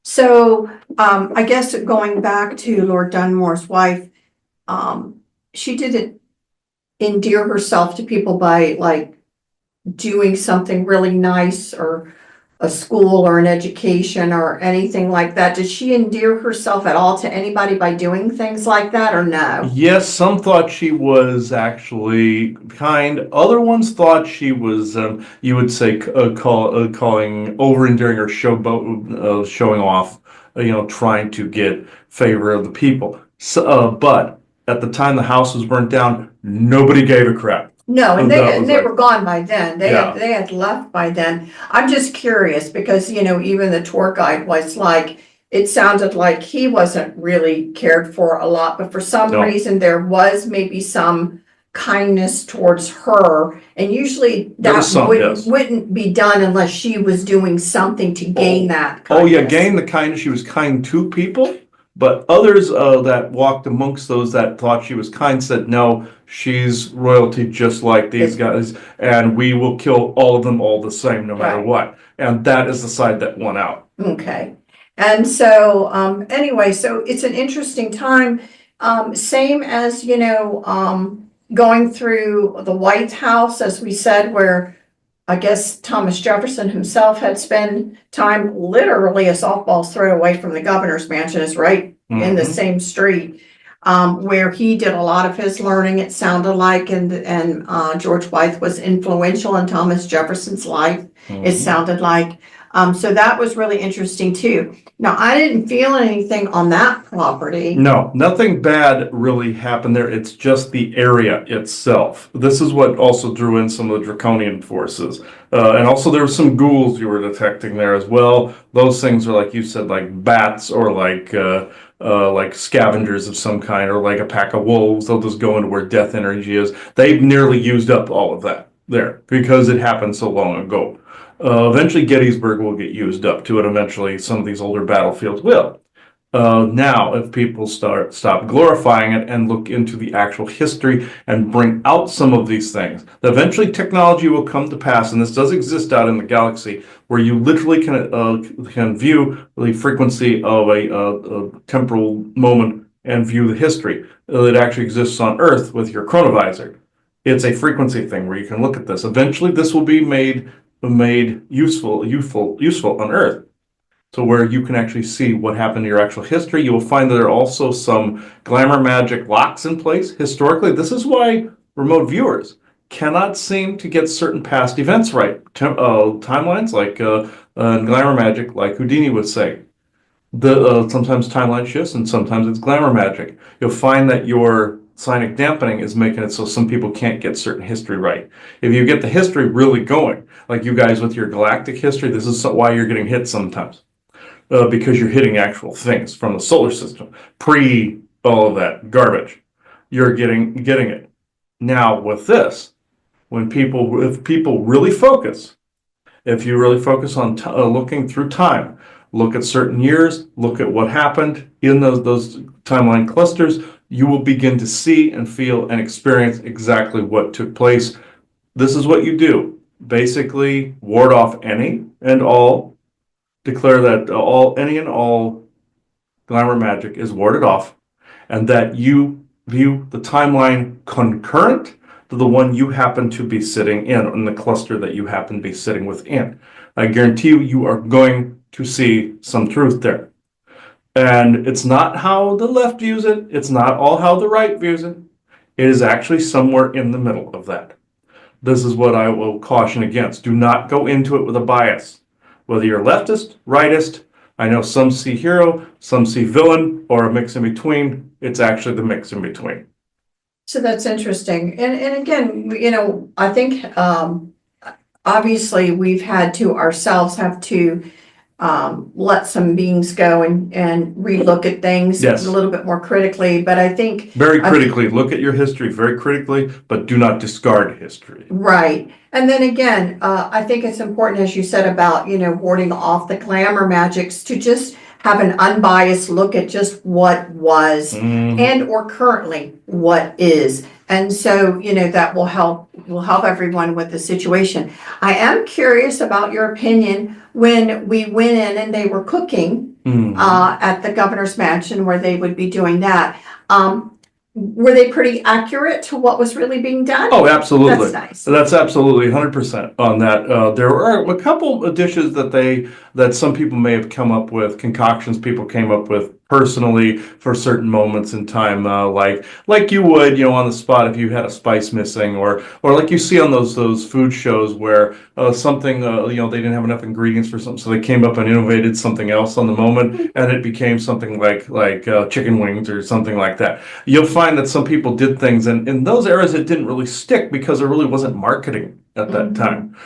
[SPEAKER 2] So I guess going back to Lord Dunmore's wife, she didn't endear herself to people by like doing something really nice or a school or an education or anything like that. Did she endear herself at all to anybody by doing things like that or no?
[SPEAKER 1] Yes, some thought she was actually kind. Other ones thought she was, you would say, calling over-endearing or showing off, trying to get favor of the people. So, but at the time the house was burnt down, nobody gave a crap.
[SPEAKER 2] No, and they were gone by then. They had left by then. I'm just curious because, even the tour guide was like, it sounded like he wasn't really cared for a lot, but for some reason there was maybe some kindness towards her. And usually that wouldn't be done unless she was doing something to gain that kindness.
[SPEAKER 1] Oh yeah, gain the kindness. She was kind to people. But others that walked amongst those that thought she was kind said, no, she's royalty just like these guys, and we will kill all of them all the same, no matter what. And that is the side that won out.
[SPEAKER 2] Okay. And so, anyway, so it's an interesting time. Same as, going through the White House, as we said, where I guess Thomas Jefferson himself had spent time literally a softball's throw away from the governor's mansion, is right in the same street, where he did a lot of his learning, it sounded like, and George Wythe was influential in Thomas Jefferson's life, it sounded like. So that was really interesting too. Now, I didn't feel anything on that property.
[SPEAKER 1] No, nothing bad really happened there. It's just the area itself. This is what also drew in some of the draconian forces. And also there were some ghouls you were detecting there as well. Those things are, like you said, like bats or like scavengers of some kind, or like a pack of wolves. They'll just go into where death energy is. They've nearly used up all of that there because it happened so long ago. Eventually Gettysburg will get used up to it. Eventually some of these older battlefields will. Now, if people stop glorifying it and look into the actual history and bring out some of these things, eventually technology will come to pass, and this does exist out in the galaxy, where you literally can view the frequency of a temporal moment and view the history that actually exists on Earth with your chronovisor. It's a frequency thing where you can look at this. Eventually, this will be made useful on Earth. So where you can actually see what happened in your actual history. You will find that there are also some glamour magic locks in place. Historically, this is why remote viewers cannot seem to get certain past events right. Timelines, like glamour magic, like Houdini would say. Sometimes timeline shifts and sometimes it's glamour magic. You'll find that your sonic dampening is making it so some people can't get certain history right. If you get the history really going, like you guys with your galactic history, this is why you're getting hit sometimes. Because you're hitting actual things from the solar system, pre all of that garbage. You're getting it. Now with this, if people really focus, if you really focus on looking through time, look at certain years, look at what happened in those timeline clusters, you will begin to see and feel and experience exactly what took place. This is what you do. Basically, ward off any and all. Declare that any and all glamour magic is warded off, and that you view the timeline concurrent to the one you happen to be sitting in the cluster that you happen to be sitting within. I guarantee you are going to see some truth there. And it's not how the left views it. It's not all how the right views it. It is actually somewhere in the middle of that. This is what I will caution against. Do not go into it with a bias. Whether you're leftist, rightist, I know some see hero, some see villain, or a mix in between. It's actually the mix in between.
[SPEAKER 2] So that's interesting. And again, I think obviously we've had to ourselves have to let some beings go and relook at things
[SPEAKER 1] Yes.
[SPEAKER 2] a little bit more critically. But I think
[SPEAKER 1] very critically, look at your history very critically, but do not discard history.
[SPEAKER 2] Right. And then again, I think it's important, as you said, about, warding off the glamour magics, to just have an unbiased look at just what was and or currently what is. And so, that will help everyone with the situation. I am curious about your opinion when we went in and they were cooking at the governor's mansion where they would be doing that. Were they pretty accurate to what was really being done?
[SPEAKER 1] Oh, absolutely.
[SPEAKER 2] That's nice.
[SPEAKER 1] That's absolutely 100% on that. There are a couple of dishes that some people may have come up with, concoctions people came up with personally for certain moments in time, like you would, on the spot if you had a spice missing, or like you see on those food shows where something, they didn't have enough ingredients for something, so they came up and innovated something else on the moment, and it became something like chicken wings or something like that. You'll find that some people did things, and in those eras it didn't really stick because there really wasn't marketing at that time.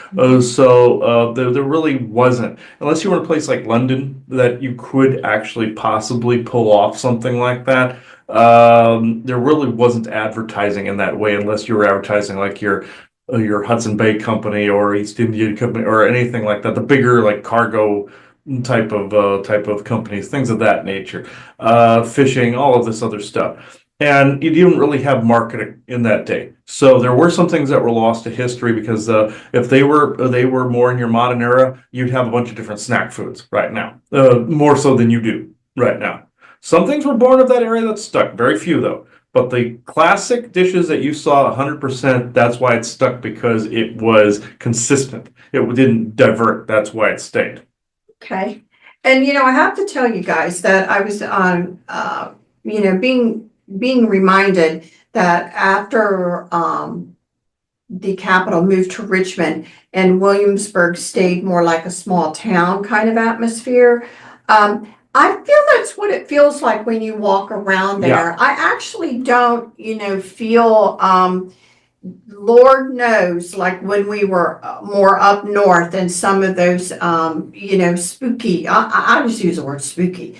[SPEAKER 1] So there really wasn't, unless you were in a place like London that you could actually possibly pull off something like that. There really wasn't advertising in that way, unless you were advertising like your Hudson Bay Company or East India Company or anything like that, the bigger like cargo type of companies, things of that nature, fishing, all of this other stuff. And you didn't really have marketing in that day. So there were some things that were lost to history because if they were more in your modern era, you'd have a bunch of different snack foods right now, more so than you do right now. Some things were born of that area that stuck, very few though. But the classic dishes that you saw 100%, that's why it stuck, because it was consistent. It didn't divert, that's why it stayed.
[SPEAKER 2] Okay. And, I have to tell you guys that I was on, being reminded that after the capital moved to Richmond and Williamsburg stayed more like a small town kind of atmosphere. I feel that's what it feels like when you walk around there. I actually don't, feel, Lord knows, like when we were more up north and some of those, spooky, I just use the word spooky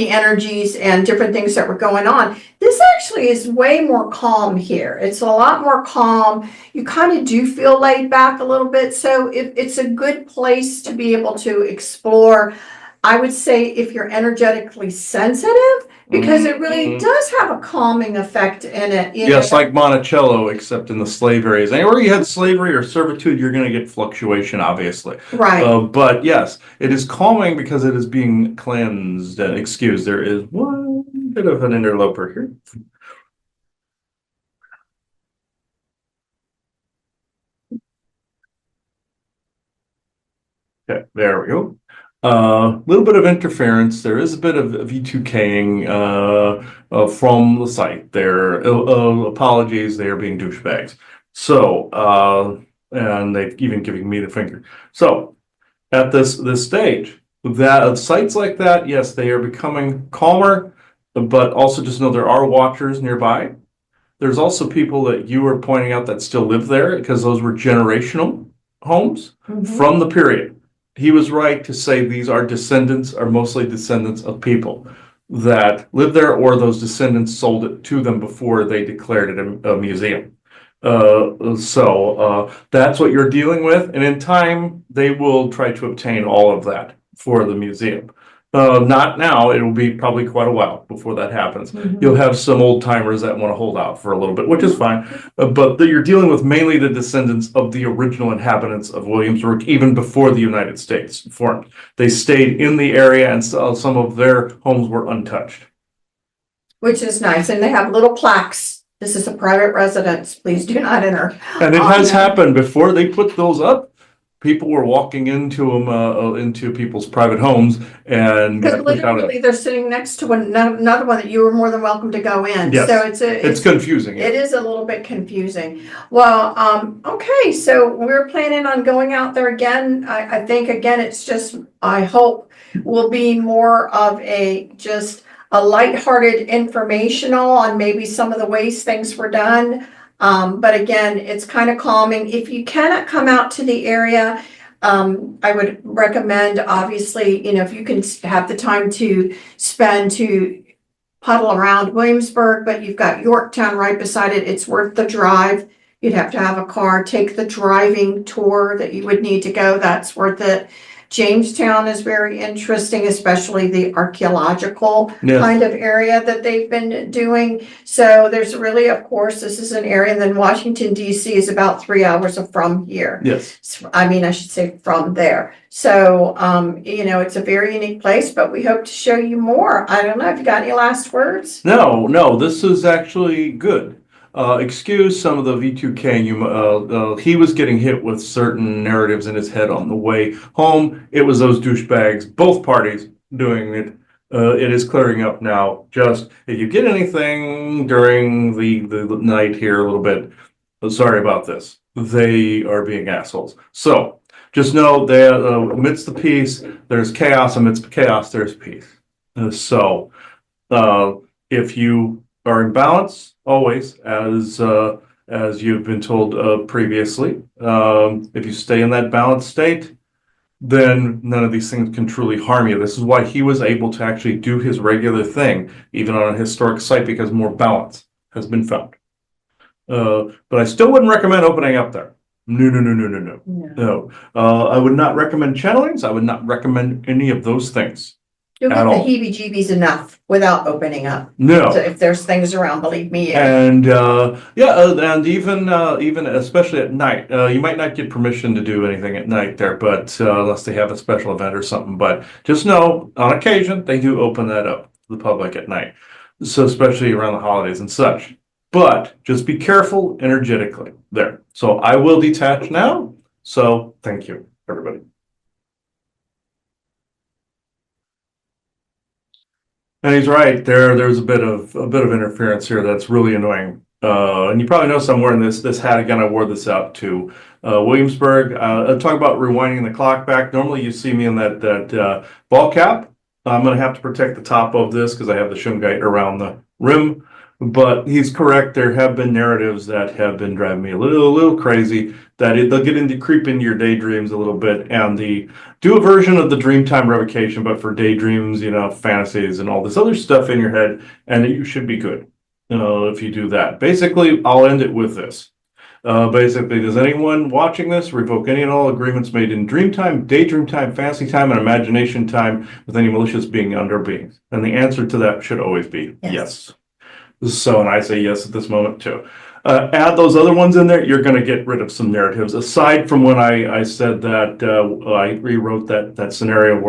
[SPEAKER 2] energies and different things that were going on. This actually is way more calm here. It's a lot more calm. You kind of do feel laid back a little bit. So it's a good place to be able to explore. I would say if you're energetically sensitive, because it really does have a calming effect in it.
[SPEAKER 1] Yes, like Monticello, except in the slave areas. Anywhere you had slavery or servitude, you're going to get fluctuation, obviously.
[SPEAKER 2] Right.
[SPEAKER 1] But yes, it is calming because it is being cleansed. And excuse, there is one bit of an interloper here. Okay, there we go. A little bit of interference. There is a bit of V2King from the site. There, apologies, they are being douchebags. So, and they've even giving me the finger. So, at this stage, that sites like that, yes, they are becoming calmer, but also just know there are watchers nearby. There's also people that you were pointing out that still live there because those were generational homes from the period. He was right to say these are mostly descendants of people that lived there, or those descendants sold it to them before they declared it a museum. So that's what you're dealing with. And in time, they will try to obtain all of that for the museum. Not now, it'll be probably quite a while before that happens. You'll have some old timers that want to hold out for a little bit, which is fine. But you're dealing with mainly the descendants of the original inhabitants of Williamsburg, even before the United States formed. They stayed in the area and some of their homes were untouched.
[SPEAKER 2] Which is nice. And they have little plaques. This is a private residence. Please do not enter.
[SPEAKER 1] And it has happened before they put those up. People were walking into them, into people's private homes, and
[SPEAKER 2] because literally they're sitting next to another one that you were more than welcome to go in.
[SPEAKER 1] Yes.
[SPEAKER 2] So it's
[SPEAKER 1] confusing.
[SPEAKER 2] It is a little bit confusing. Well, okay, so we're planning on going out there again. I think again, it's just, I hope will be more of just a lighthearted informational on maybe some of the ways things were done. But again, it's kind of calming. If you cannot come out to the area, I would recommend, obviously, if you can have the time to spend to puddle around Williamsburg, but you've got Yorktown right beside it. It's worth the drive. You'd have to have a car, take the driving tour that you would need to go. That's worth it. Jamestown is very interesting, especially the archaeological kind of area that they've been doing. So there's really, of course, this is an area, and then Washington, D.C. is about 3 hours from here.
[SPEAKER 1] Yes.
[SPEAKER 2] I should say from there. So, it's a very unique place, but we hope to show you more. I don't know if you got any last words?
[SPEAKER 1] No, this is actually good. Excuse some of the V2K. He was getting hit with certain narratives in his head on the way home. It was those douchebags, both parties doing it. It is clearing up now. Just if you get anything during the night here a little bit, sorry about this. They are being assholes. So just know that amidst the peace, there's chaos. Amidst chaos, there's peace. So if you are in balance, always, as you've been told previously. If you stay in that balanced state, then none of these things can truly harm you. This is why he was able to actually do his regular thing, even on a historic site, because more balance has been found. But I still wouldn't recommend opening up there. No. I would not recommend channelings. I would not recommend any of those things.
[SPEAKER 2] You'll get the heebie-jeebies enough without opening up.
[SPEAKER 1] No.
[SPEAKER 2] So if there's things around, believe me.
[SPEAKER 1] And and even especially at night, you might not get permission to do anything at night there, but unless they have a special event or something. But just know, on occasion, they do open that up to the public at night. So especially around the holidays and such. But just be careful energetically there. So I will detach now. So thank you, everybody. And he's right. There's a bit of interference here that's really annoying. And you probably notice I'm wearing this hat again. I wore this out to Williamsburg. Talk about rewinding the clock back. Normally you see me in that ball cap. I'm going to have to protect the top of this because I have the shungite around the rim. But he's correct. There have been narratives that have been driving me a little crazy. They'll get into creep into your daydreams a little bit, and do a version of the Dreamtime revocation, but for daydreams, fantasies and all this other stuff in your head, and you should be good. If you do that. Basically, I'll end it with this. Basically, does anyone watching this revoke any and all agreements made in dream time, daydream time, fantasy time, and imagination time with any malicious being under beings? And the answer to that should always be yes. So, and I say yes at this moment too. Add those other ones in there, you're going to get rid of some narratives. Aside from when I said that I rewrote that scenario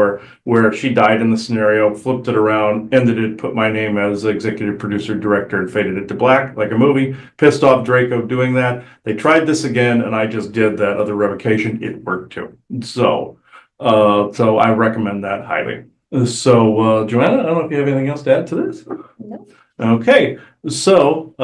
[SPEAKER 1] where she died in the scenario, flipped it around, ended it, put my name as executive producer, director, and faded it to black like a movie. Pissed off Draco doing that. They tried this again, and I just did that other revocation. It worked too. So I recommend that highly. So, Joanna, I don't know if you have anything else to add to this?
[SPEAKER 2] No.
[SPEAKER 1] Okay, so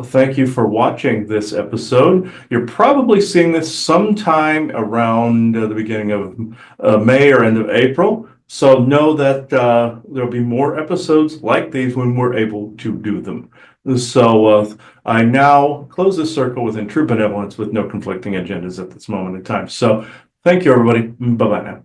[SPEAKER 1] thank you for watching this episode. You're probably seeing this sometime around the beginning of May or end of April. So know that there'll be more episodes like these when we're able to do them. So I now close this circle within true benevolence with no conflicting agendas at this moment in time. So thank you, everybody. Bye-bye now.